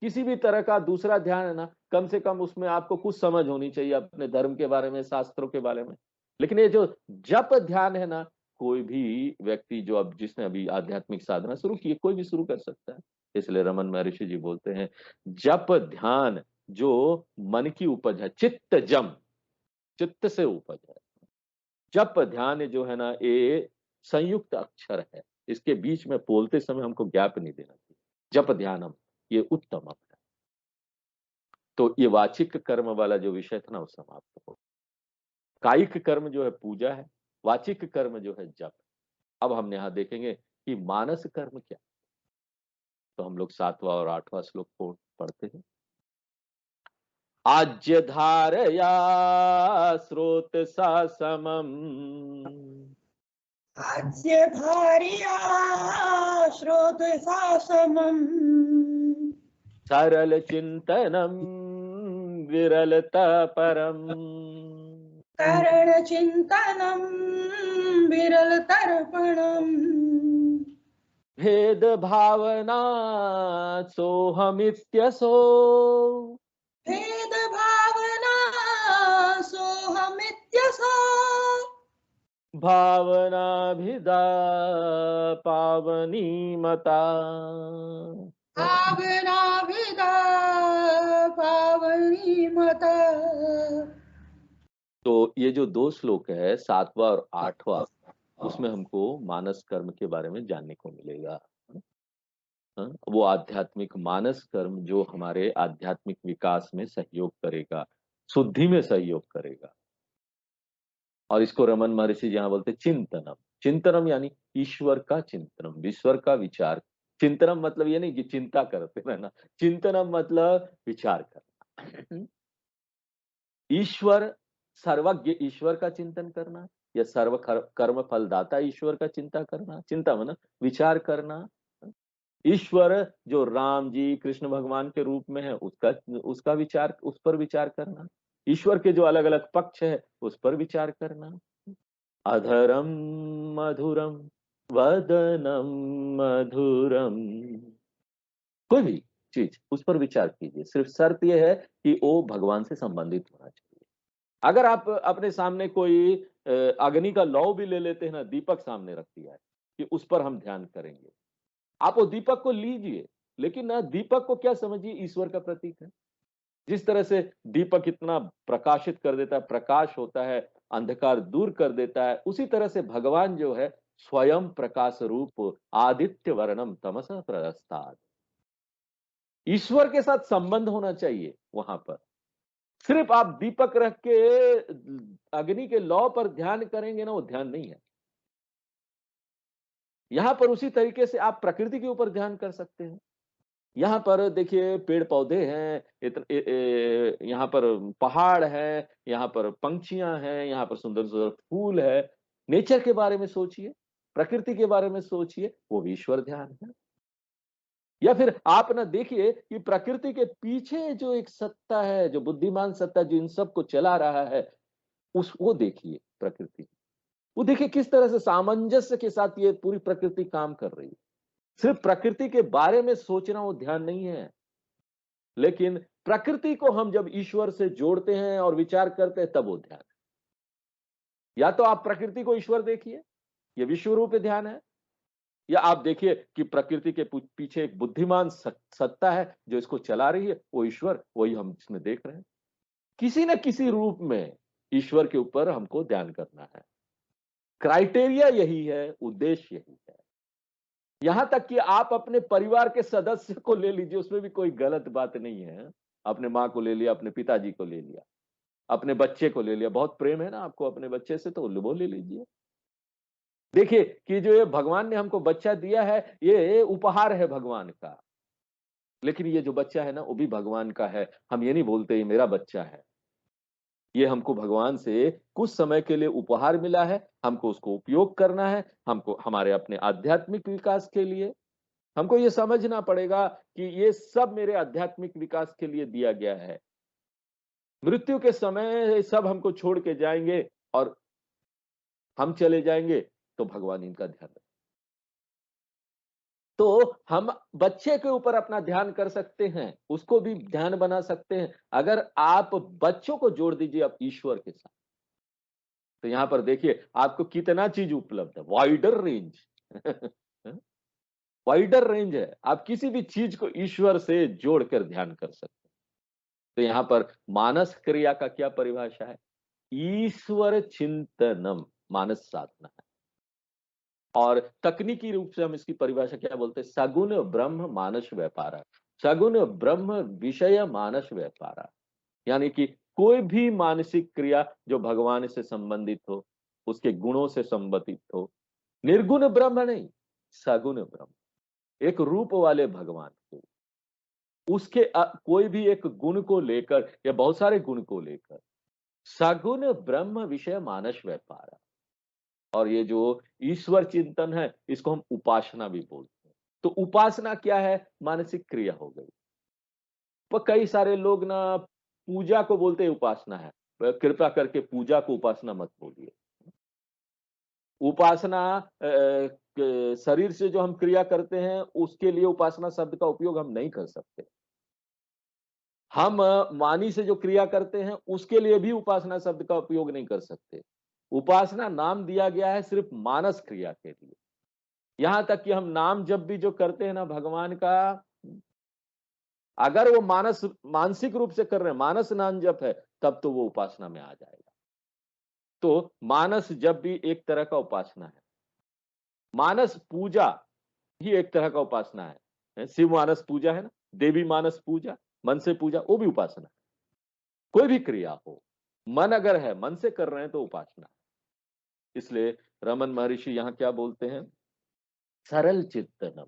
किसी भी तरह का दूसरा ध्यान है ना, कम से कम उसमें आपको कुछ समझ होनी चाहिए अपने धर्म के बारे में, शास्त्रों के बारे में। लेकिन ये जो जप ध्यान है ना, कोई भी व्यक्ति जो अब जिसने अभी आध्यात्मिक साधना शुरू की है, कोई भी शुरू कर सकता है। इसलिए रमन महर्षि जी बोलते हैं, जप ध्यान जो मन की उपज है, चित्त जम, चित्त से उपज है। जप ध्यान जो है ना, ये संयुक्त अक्षर है। इसके बीच में बोलते समय हमको गैप नहीं देना चाहिए। जप ध्यानम, ये उत्तमम है। तो ये वाचिक कर्म वाला जो विषय था ना, वो समाप्त हो। कायिक कर्म जो है पूजा है, वाचिक कर्म जो है जप। अब हम यहाँ देखेंगे कि मानस कर्म क्या। तो हम लोग 7वां और 8वां श्लोक को पढ़ते हैं। आज्य धारया स्रोत सा समम, आज्य धारिया श्रोतसा समम् सरल चिंतनम विरलता परम, करण चिंतनम विरल तर्पणम भेद भावना सोहमित्यसो, भेद भावना सोहमित्यसो भावनाभिदा पावनी मता। भावना विदा पावनी मता। तो ये जो 2 श्लोक है, 7वां और 8वां, उसमें हमको मानस कर्म के बारे में जानने को मिलेगा। वो आध्यात्मिक मानस कर्म जो हमारे आध्यात्मिक विकास में सहयोग करेगा, शुद्धि में सहयोग करेगा। और इसको रमन महर्षि जहां बोलते चिंतनम, चिंतनम यानी ईश्वर का चिंतनम, ईश्वर का विचार। चिंतनम मतलब ये नहीं कि चिंता करते रहना, चिंतनम मतलब विचार करना। ईश्वर, सर्वज्ञ ईश्वर का चिंतन करना, या सर्व कर्म फलदाता ईश्वर का चिंता करना, चिंता मतलब विचार करना। ईश्वर जो राम जी कृष्ण भगवान के रूप में है, उसका उसका विचार, उस पर विचार करना। ईश्वर के जो अलग अलग पक्ष है उस पर विचार करना। अधरम मधुरम वदनम मधुरम, कोई भी चीज उस पर विचार कीजिए। सिर्फ शर्त यह है कि वो भगवान से संबंधित होना चाहिए। अगर आप अपने सामने कोई अग्नि का लौ भी ले लेते हैं ना, दीपक सामने रख दिया है कि उस पर हम ध्यान करेंगे, आप वो दीपक को लीजिए, लेकिन ना दीपक को क्या समझिए, ईश्वर का प्रतीक है। जिस तरह से दीपक इतना प्रकाशित कर देता है, प्रकाश होता है, अंधकार दूर कर देता है, उसी तरह से भगवान जो है स्वयं प्रकाश रूप आदित्य वर्णम तमसा प्रस्ताद। ईश्वर के साथ संबंध होना चाहिए वहां पर। सिर्फ आप दीपक रख के अग्नि के लौ पर ध्यान करेंगे ना, वो ध्यान नहीं है। यहां पर उसी तरीके से आप प्रकृति के ऊपर ध्यान कर सकते हैं। यहाँ पर देखिए पेड़ पौधे हैं, यहाँ पर पहाड़ है, यहाँ पर पंछियां हैं, यहाँ पर सुंदर सुंदर फूल है। नेचर के बारे में सोचिए, प्रकृति के बारे में सोचिए, वो भी ईश्वर ध्यान है। या फिर आप ना देखिए कि प्रकृति के पीछे जो एक सत्ता है, जो बुद्धिमान सत्ता जो इन सबको चला रहा है, उस वो देखिए प्रकृति। वो देखिए किस तरह से सामंजस्य के साथ ये पूरी प्रकृति काम कर रही है। सिर्फ प्रकृति के बारे में सोचना वो ध्यान नहीं है, लेकिन प्रकृति को हम जब ईश्वर से जोड़ते हैं और विचार करते हैं, तब वो ध्यान है। या तो आप प्रकृति को ईश्वर देखिए, ये विश्व रूप ध्यान है। या आप देखिए कि प्रकृति के पीछे एक बुद्धिमान सत्ता है जो इसको चला रही है, वो ईश्वर, वही हम इसमें देख रहे हैं। किसी न किसी रूप में ईश्वर के ऊपर हमको ध्यान करना है। क्राइटेरिया यही है, उद्देश्य यही है। यहां तक कि आप अपने परिवार के सदस्य को ले लीजिए, उसमें भी कोई गलत बात नहीं है। अपने माँ को ले लिया, अपने पिताजी को ले लिया, अपने बच्चे को ले लिया, बहुत प्रेम है ना आपको अपने बच्चे से, तो वो ले लीजिए। देखिए कि जो ये भगवान ने हमको बच्चा दिया है, ये उपहार है भगवान का। लेकिन ये जो बच्चा है ना, वो भी भगवान का है। हम ये नहीं बोलते ये मेरा बच्चा है। ये हमको भगवान से कुछ समय के लिए उपहार मिला है, हमको उसको उपयोग करना है, हमको हमारे अपने आध्यात्मिक विकास के लिए। हमको ये समझना पड़ेगा कि ये सब मेरे आध्यात्मिक विकास के लिए दिया गया है। मृत्यु के समय ये सब हमको छोड़ के जाएँगे और हम चले जाएँगे, तो भगवान इनका ध्यान रखें। तो हम बच्चे के ऊपर अपना ध्यान कर सकते हैं, उसको भी ध्यान बना सकते हैं। अगर आप बच्चों को जोड़ दीजिए आप ईश्वर के साथ, तो यहाँ पर देखिए आपको कितना चीज़ उपलब्ध है, वाइडर रेंज वाइडर रेंज है। आप किसी भी चीज़ को ईश्वर से जोड़कर ध्यान कर सकते हैं। तो यहाँ पर मानस क्रिया का क्या परिभाषा है? ईश्वर चिंतनम मानस साधना है। और तकनीकी रूप से हम इसकी परिभाषा क्या बोलते हैं? सगुण ब्रह्म मानस व्यापारा। सगुण ब्रह्म विषय मानस व्यापारा। यानी कि कोई भी मानसिक क्रिया जो भगवान से संबंधित हो, उसके गुणों से संबंधित हो, निर्गुण ब्रह्म नहीं, सगुण ब्रह्म, एक रूप वाले भगवान को, उसके कोई भी एक गुण को लेकर या बहुत सारे गुण को लेकर, सगुण ब्रह्म विषय मानस व्यापारा। और ये जो ईश्वर चिंतन है, इसको हम उपासना भी बोलते हैं। तो उपासना क्या है? मानसिक क्रिया हो गई। पर कई सारे लोग ना पूजा को बोलते हैं उपासना है। कृपया करके पूजा को उपासना मत बोलिए। उपासना शरीर से जो हम क्रिया करते हैं, उसके लिए उपासना शब्द का उपयोग हम नहीं कर सकते। हम वाणी से जो क्रिया करते हैं, उसके लिए भी उपासना शब्द का उपयोग नहीं कर सकते। उपासना नाम दिया गया है सिर्फ मानस क्रिया के लिए। यहाँ तक कि हम नाम जप भी जो करते हैं ना भगवान का, अगर वो मानसिक रूप से कर रहे हैं, मानस नाम जप है, तब तो वो उपासना में आ जाएगा। तो मानस जप भी एक तरह का उपासना है। मानस पूजा भी एक तरह का उपासना है। शिव मानस पूजा है ना, देवी मानस पूजा, मन से पूजा, वो भी उपासना है। कोई भी क्रिया हो, मन अगर है, मन से कर रहे हैं तो उपासना है। इसलिए रमन महर्षि यहाँ क्या बोलते हैं? सरल चित्तनम।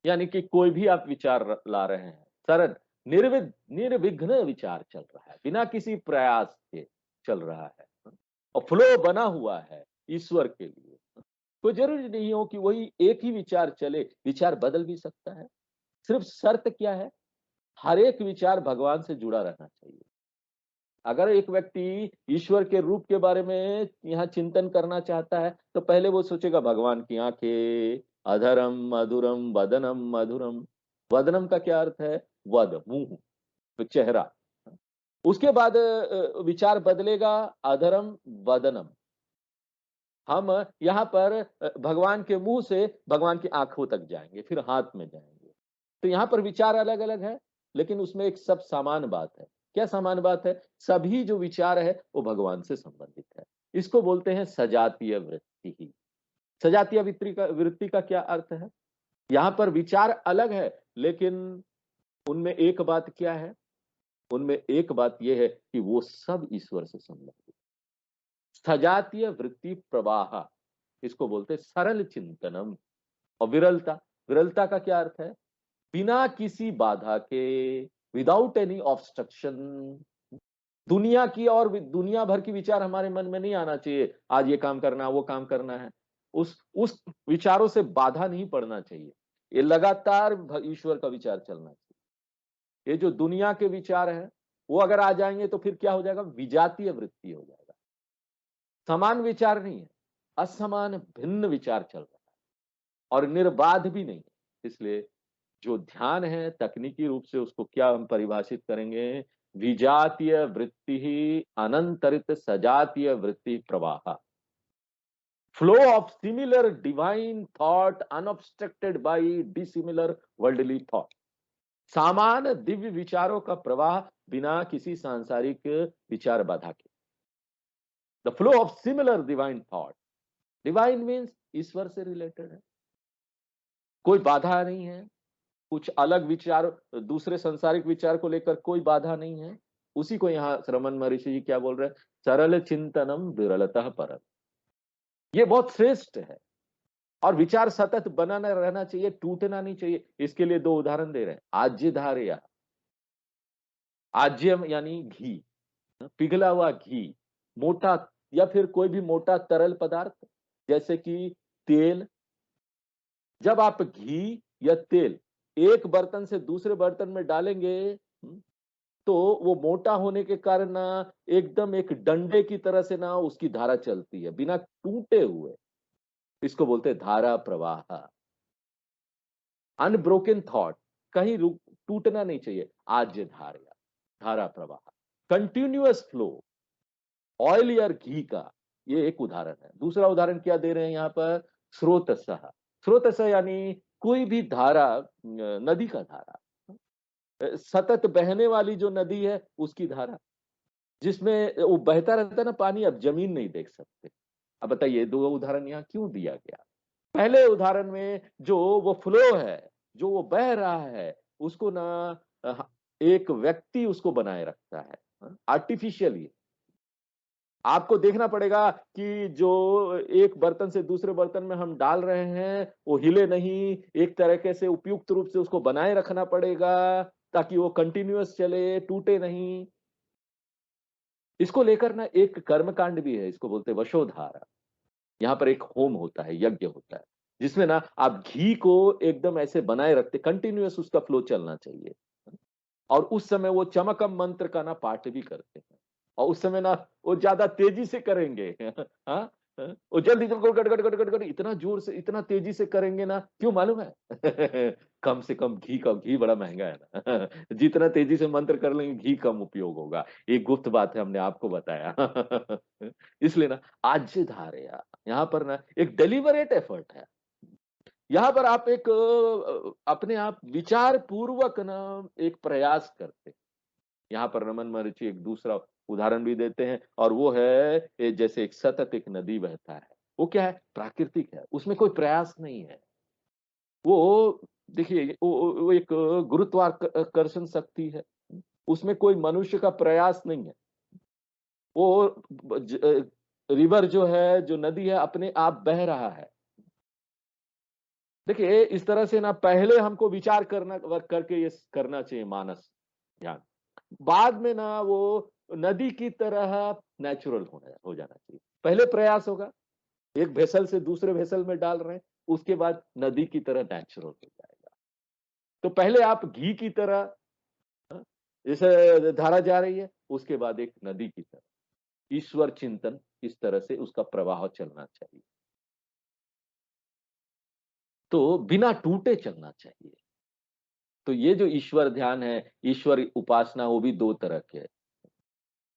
यानी कि कोई भी आप विचार ला रहे हैं, सरल निर्विघ्न विचार चल रहा है, बिना किसी प्रयास के चल रहा है और फ्लो बना हुआ है ईश्वर के लिए। कोई जरूरी नहीं हो कि वही एक ही विचार चले, विचार बदल भी सकता है। सिर्फ शर्त क्या है? हर एक विचार भगवान से जुड़ा रहना चाहिए। अगर एक व्यक्ति ईश्वर के रूप के बारे में यहाँ चिंतन करना चाहता है, तो पहले वो सोचेगा भगवान की आंखें, अधरम मधुरम वदनम मधुरम। वदनम का क्या अर्थ है? वद, मुंह, तो चेहरा। उसके बाद विचार बदलेगा, अधरम वदनम। हम यहाँ पर भगवान के मुंह से भगवान की आंखों तक जाएंगे, फिर हाथ में जाएंगे। तो यहाँ पर विचार अलग अलग है, लेकिन उसमें एक सब समान बात है। क्या समान बात है? सभी जो विचार है वो भगवान से संबंधित है। इसको बोलते हैं सजातीय वृत्ति ही। सजातीय वृत्ति का क्या अर्थ है? यहाँ पर विचार अलग है, लेकिन उनमें एक बात क्या है? उनमें एक बात यह है कि वो सब ईश्वर से संबंधित। सजातीय वृत्ति प्रवाह, इसको बोलते हैं सरल चिंतनम। और विरलता, विरलता का क्या अर्थ है? बिना किसी बाधा के, विदाउट एनी ऑब्स्ट्रक्शन। दुनिया की और दुनिया भर की विचार हमारे मन में नहीं आना चाहिए, आज ये काम करना है, वो काम करना है। उस विचारों से बाधा नहीं पड़ना चाहिए। ये लगातार ईश्वर का विचार चलना चाहिए। ये जो दुनिया के विचार है, वो अगर आ जाएंगे तो फिर क्या हो जाएगा? विजातीय वृत्ति हो जाएगा। समान विचार नहीं है, असमान भिन्न विचार चल रहा है और निर्बाध भी नहीं है। इसलिए जो ध्यान है तकनीकी रूप से उसको क्या हम परिभाषित करेंगे? विजातीय वृत्ति ही अनंतरित सजातीय वृत्ति प्रवाह। Flow of similar divine thought unobstructed by dissimilar worldly thought. समान दिव्य विचारों का प्रवाह बिना किसी सांसारिक विचार बाधा के। The flow of similar divine thought. Divine means ईश्वर से रिलेटेड है, कोई बाधा नहीं है, कुछ अलग विचार, दूसरे सांसारिक विचार को लेकर कोई बाधा नहीं है। उसी को यहाँ रमन महर्षि जी क्या बोल रहे हैं, सरल चिंतनम विरलतः परम। ये बहुत श्रेष्ठ है, और विचार सतत बनाना रहना चाहिए, टूटना नहीं चाहिए। इसके लिए दो उदाहरण दे रहे हैं। आज्य धारया, आज्यम यानी घी, पिघला हुआ घी, मोटा या फिर कोई भी मोटा तरल पदार्थ जैसे कि तेल। जब आप घी या तेल एक बर्तन से दूसरे बर्तन में डालेंगे, तो वो मोटा होने के कारण ना एकदम एक डंडे की तरह से ना उसकी धारा चलती है बिना टूटे हुए। इसको बोलते हैं धारा प्रवाह, अनब्रोकन थॉट, कहीं रुक टूटना नहीं चाहिए। आज्य धारा, धारा प्रवाह, कंटिन्यूअस फ्लो, ऑयल या घी का, ये एक उदाहरण है। दूसरा उदाहरण क्या दे रहे हैं यहाँ पर, स्रोतस्सह। स्रोतस्सह यानी कोई भी धारा, नदी का धारा, सतत बहने वाली जो नदी है उसकी धारा, जिसमें वो बहता रहता है ना पानी, अब जमीन नहीं देख सकते। अब बताइए दो उदाहरण यहाँ क्यों दिया गया। पहले उदाहरण में जो वो फ्लो है, जो वो बह रहा है, उसको ना एक व्यक्ति उसको बनाए रखता है आर्टिफिशियली। आपको देखना पड़ेगा कि जो एक बर्तन से दूसरे बर्तन में हम डाल रहे हैं वो हिले नहीं, एक तरीके से उपयुक्त रूप से उसको बनाए रखना पड़ेगा ताकि वो कंटिन्यूअस चले, टूटे नहीं। इसको लेकर ना एक कर्मकांड भी है, इसको बोलते हैं वशोधारा। यहाँ पर एक होम होता है, यज्ञ होता है, जिसमें ना आप घी को एकदम ऐसे बनाए रखते, कंटिन्यूअस उसका फ्लो चलना चाहिए। और उस समय वो चमकम मंत्र का ना पाठ भी करते हैं, और उस समय ना वो ज्यादा तेजी से करेंगे। हाँ, वो जल्दी जल्दी गट गट गट गट गट इतना जोर से इतना तेजी से करेंगे ना, क्यों मालूम है? कम से कम घी बड़ा महंगा है ना। जितना तेजी से मंत्र कर लेंगे घी कम उपयोग होगा। ये गुप्त बात है, हमने आपको बताया। इसलिए ना आज्य धारया, यहाँ पर ना एक डेलिबरेट एफर्ट है। यहाँ पर आप एक अपने आप विचार पूर्वक ना एक प्रयास करते हैं। यहाँ पर रमन महर्षि एक दूसरा उदाहरण भी देते हैं, और वो है जैसे एक सतत एक नदी बहता है। वो क्या है, प्राकृतिक है, उसमें कोई प्रयास नहीं है। वो देखिए वो एक गुरुत्वाकर्षण शक्ति है, उसमें कोई मनुष्य का प्रयास नहीं है। वो रिवर जो है, जो नदी है, अपने आप बह रहा है। देखिए इस तरह से ना पहले हमको विचार करना करके ये करना चाहिए मानस ध्यान, बाद में ना वो नदी की तरह नेचुरल हो जाना चाहिए। पहले प्रयास होगा, एक वेसल से दूसरे वेसल में डाल रहे हैं, उसके बाद नदी की तरह नेचुरल हो जाएगा। तो पहले आप घी की तरह, हाँ, जैसे धारा जा रही है, उसके बाद एक नदी की तरह ईश्वर चिंतन, इस तरह से उसका प्रवाह चलना चाहिए। तो बिना टूटे चलना चाहिए। तो ये जो ईश्वर ध्यान है, ईश्वर उपासना, वो भी दो तरह के है।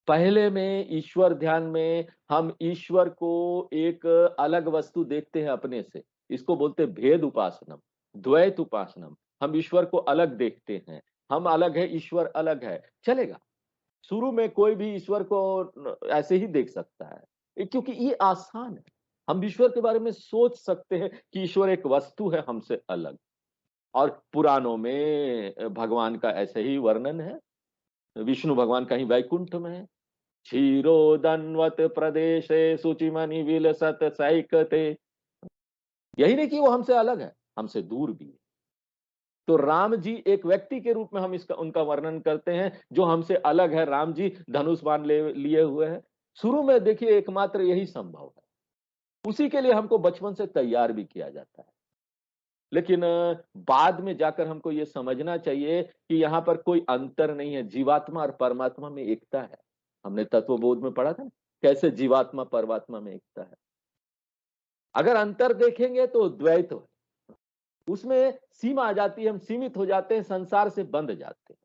पहले में ईश्वर ध्यान में हम ईश्वर को एक अलग वस्तु देखते हैं अपने से, इसको बोलते हैं भेद उपासनम, द्वैत उपासनम। हम ईश्वर को अलग देखते हैं, हम अलग है, ईश्वर अलग है, चलेगा। शुरू में कोई भी ईश्वर को ऐसे ही देख सकता है, क्योंकि ये आसान है। हम ईश्वर के बारे में सोच सकते हैं कि ईश्वर एक वस्तु है हमसे अलग। और पुराणों में भगवान का ऐसे ही वर्णन है। विष्णु भगवान कहीं वैकुंठ में है, क्षीरोदन्वत प्रदेशे शुचिमणि विलसत सैकते। यही नहीं कि वो हमसे अलग है, हमसे दूर भी है। तो राम जी एक व्यक्ति के रूप में हम इसका उनका वर्णन करते हैं, जो हमसे अलग है। राम जी धनुष बाण लिए हुए हैं। शुरू में देखिए एकमात्र यही संभव है, उसी के लिए हमको बचपन से तैयार भी किया जाता है। लेकिन बाद में जाकर हमको ये समझना चाहिए कि यहाँ पर कोई अंतर नहीं है, जीवात्मा और परमात्मा में एकता है। हमने तत्वबोध में पढ़ा था ना, कैसे जीवात्मा परमात्मा में एकता है। अगर अंतर देखेंगे तो द्वैत है, उसमें सीमा आ जाती है, हम सीमित हो जाते हैं, संसार से बंध जाते हैं।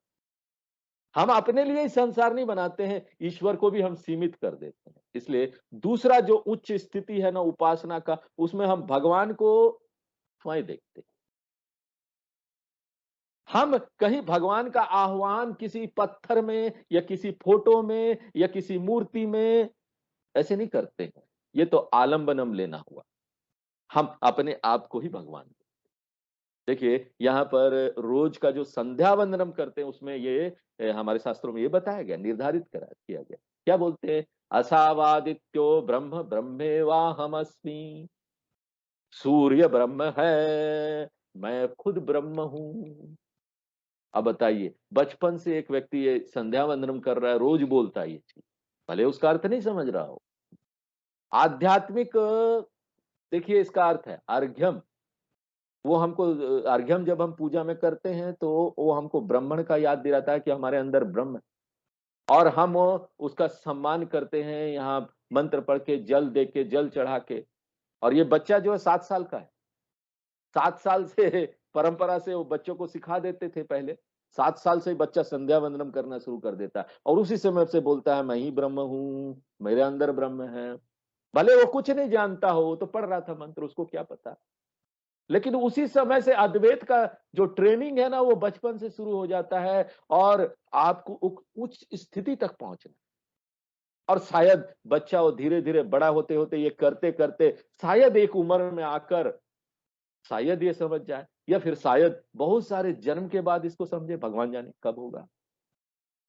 हम अपने लिए ही संसार नहीं बनाते हैं, ईश्वर को भी हम सीमित कर देते हैं। इसलिए दूसरा जो उच्च स्थिति है ना उपासना का, उसमें हम भगवान को स्वयं देखते हैं। हम कहीं भगवान का आह्वान किसी पत्थर में या किसी फोटो में या किसी मूर्ति में ऐसे नहीं करते हैं। ये तो आलंबनम लेना हुआ। हम अपने आप को ही भगवान। देखिए, यहाँ पर रोज का जो संध्या वंदनम करते हैं उसमें ये हमारे शास्त्रों में ये बताया गया, निर्धारित करा किया गया। क्या बोलते हैं? असावादित्यो ब्रह्म ब्रह्मेवाहमस्मि। सूर्य ब्रह्म है, मैं खुद ब्रह्म हूँ। अब बताइए, बचपन से एक व्यक्ति ये संध्या वंदनम कर रहा है, रोज बोलता है ये चीज, भले उसका अर्थ नहीं समझ रहा हो। आध्यात्मिक देखिए इसका अर्थ है अर्घ्यम। वो हमको अर्घ्यम जब हम पूजा में करते हैं तो वो हमको ब्राह्मण का याद दिलाता है कि हमारे अंदर ब्रह्म है, और हम उसका सम्मान करते हैं यहाँ मंत्र पढ़ के, जल दे के, जल चढ़ा के। और ये बच्चा जो है 7 साल का है, 7 साल से परंपरा से वो बच्चों को सिखा देते थे पहले। 7 साल से ही बच्चा संध्या वंदनम करना शुरू कर देता है और उसी समय से बोलता है मैं ही ब्रह्म हूँ, मेरे अंदर ब्रह्म है। भले वो कुछ नहीं जानता हो, वो तो पढ़ रहा था मंत्र, उसको क्या पता। लेकिन उसी समय से अद्वैत का जो ट्रेनिंग है ना, वो बचपन से शुरू हो जाता है और आपको उच्च स्थिति तक पहुंचना। और शायद बच्चा वो धीरे धीरे बड़ा होते होते ये करते करते शायद एक उम्र में आकर शायद ये समझ जाए, या फिर शायद बहुत सारे जन्म के बाद इसको समझे, भगवान जाने कब होगा।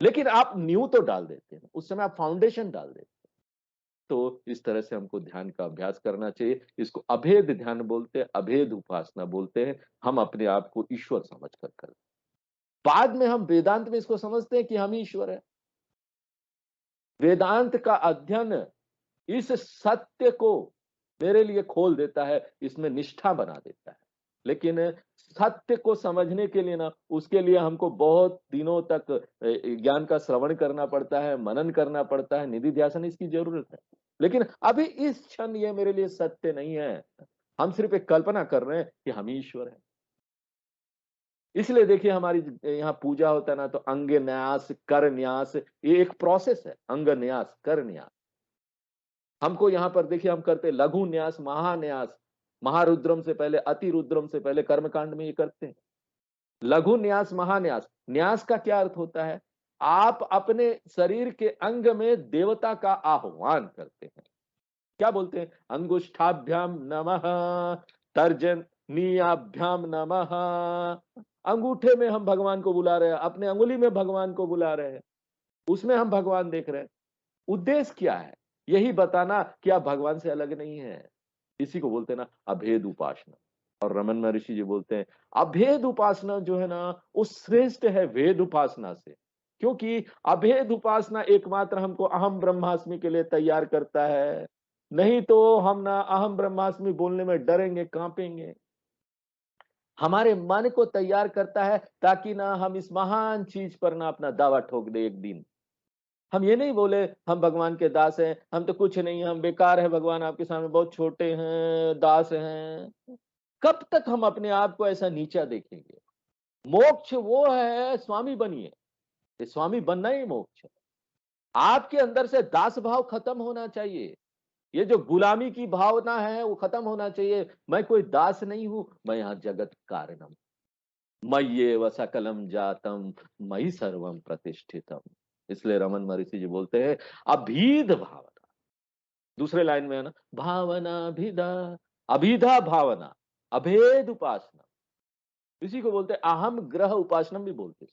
लेकिन आप नींव तो डाल देते हैं, उस समय आप फाउंडेशन डाल देते हैं। तो इस तरह से हमको ध्यान का अभ्यास करना चाहिए। इसको अभेद ध्यान बोलते हैं, अभेद उपासना बोलते हैं। हम अपने आप को ईश्वर समझ कर करें। बाद में हम वेदांत में इसको समझते हैं कि हम ही ईश्वर है। वेदांत का अध्ययन इस सत्य को मेरे लिए खोल देता है, इसमें निष्ठा बना देता है। लेकिन सत्य को समझने के लिए ना, उसके लिए हमको बहुत दिनों तक ज्ञान का श्रवण करना पड़ता है, मनन करना पड़ता है, निधि ध्यासन इसकी जरूरत है। लेकिन अभी इस क्षण ये मेरे लिए सत्य नहीं है। हम सिर्फ एक कल्पना कर रहे हैं कि हम ही ईश्वर हैं। इसलिए देखिए हमारी यहाँ पूजा होता है ना, तो अंग न्यास, कर न्यास, ये एक प्रोसेस है। अंग न्यास, कर न्यास। हमको यहाँ पर देखिए हम करते लघु न्यास, महान्यास। महारुद्रम से पहले, अति रुद्रम से पहले कर्मकांड में ये करते हैं। लघु न्यास, महान्यास। न्यास का क्या अर्थ होता है? आप अपने शरीर के अंग में देवता का आह्वान करते हैं। क्या बोलते हैं? अंगुष्ठाभ्याम नमः, तर्जनीयाभ्याम नमः। अंगूठे में हम भगवान को बुला रहे हैं, अपने अंगुली में भगवान को बुला रहे हैं, उसमें हम भगवान देख रहे हैं। उद्देश्य क्या है? यही बताना कि आप भगवान से अलग नहीं है। इसी को बोलते हैं ना अभेद उपासना। और रमन महर्षि जी बोलते हैं अभेद उपासना जो है ना, वो श्रेष्ठ है वेद उपासना से। क्योंकि अभेद उपासना एकमात्र हमको अहम ब्रह्मास्मि के लिए तैयार करता है। नहीं तो हम ना अहम ब्रह्मास्मि बोलने में डरेंगे, कांपेंगे। हमारे मन को तैयार करता है ताकि ना हम इस महान चीज पर ना अपना दावा ठोक दे एक दिन। हम ये नहीं बोले हम भगवान के दास हैं, हम तो कुछ नहीं, हम बेकार है, भगवान आपके सामने बहुत छोटे हैं, दास हैं। कब तक हम अपने आप को ऐसा नीचा देखेंगे? मोक्ष वो है, स्वामी बनिए। ये स्वामी बनना ही मोक्ष है। आपके अंदर से दास भाव खत्म होना चाहिए। ये जो गुलामी की भावना है वो खत्म होना चाहिए। मैं कोई दास नहीं हूं, मैं यहाँ जगत कारणम, मय्येव सकलम जातम, मयि सर्वम प्रतिष्ठितम। इसलिए रमन महर्षि जी बोलते हैं अभीद भावना। दूसरे लाइन में है ना, भावना अभिदा, अभिधा भावना, अभेद उपासना। इसी को बोलते हैं अहम ग्रह उपासना भी बोलते हैं।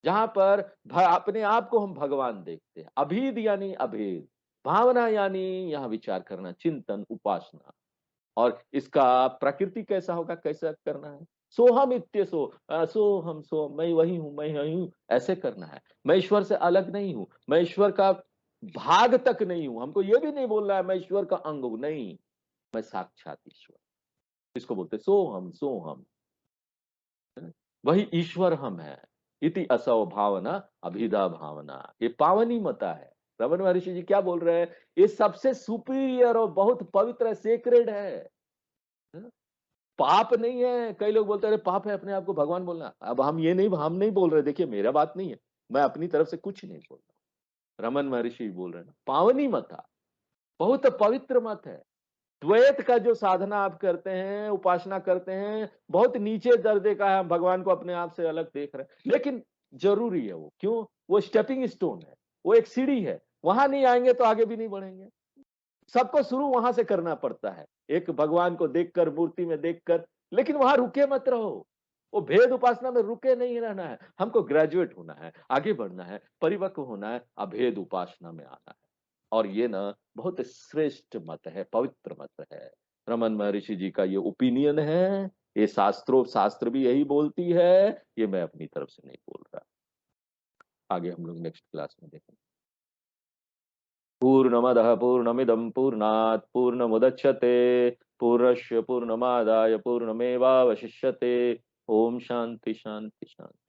जहां पर अपने आप को हम भगवान देखते हैं। अभीद यानी अभेद, भावना यानी यहाँ विचार करना, चिंतन, उपासना। और इसका प्रकृति कैसा होगा, कैसा करना है? सोहम इत्य सोहम सो, मैं वही हूं, मैं वही हूं, ऐसे करना है। मैं ईश्वर से अलग नहीं हूं, मैं ईश्वर का भाग तक नहीं हूं। हमको ये भी नहीं बोलना है मैं ईश्वर का अंग हूं, नहीं, मैं साक्षात ईश्वर। इसको बोलते सोहम सोहम, वही ईश्वर हम है। इति असौ भावना अभिधा भावना। ये पावनी मता है। रमन महर्षि जी क्या बोल रहे हैं? ये सबसे सुपीरियर और बहुत पवित्र, सेक्रेड है। पाप नहीं है। कई लोग बोलते हैं अरे पाप है अपने आप को भगवान बोलना। अब हम नहीं बोल रहे, देखिए मेरा बात नहीं है, मैं अपनी तरफ से कुछ नहीं बोल रहा। रमन महर्षि बोल रहे हैं पावनी मता, बहुत पवित्र मत है। द्वैत का जो साधना आप करते हैं, उपासना करते हैं, बहुत नीचे दर्जे का है। हम भगवान को अपने आप से अलग देख रहे हैं, लेकिन जरूरी है वो। क्यों? वो स्टेपिंग स्टोन है, वो एक सीढ़ी है। वहां नहीं आएंगे तो आगे भी नहीं बढ़ेंगे। सबको शुरू वहां से करना पड़ता है, एक भगवान को देखकर, मूर्ति में देखकर, लेकिन वहां रुके मत रहो। वो भेद उपासना में रुके नहीं रहना है, हमको ग्रेजुएट होना है, आगे बढ़ना है, परिपक्व होना है, अभेद उपासना में आना है। और ये ना बहुत श्रेष्ठ मत है, पवित्र मत है। रमन महर्षि जी का ये ओपिनियन है, ये शास्त्र भी यही बोलती है, ये मैं अपनी तरफ से नहीं बोल रहा। आगे हम लोग नेक्स्ट क्लास में देखेंगे। पूर्णमदः पूर्णमिदं पूर्णात् पूर्णमुदच्यते पूर्णस्य पूर्णमादाय पूर्णमेवावशिष्यते। ओम शांति शांति शांति।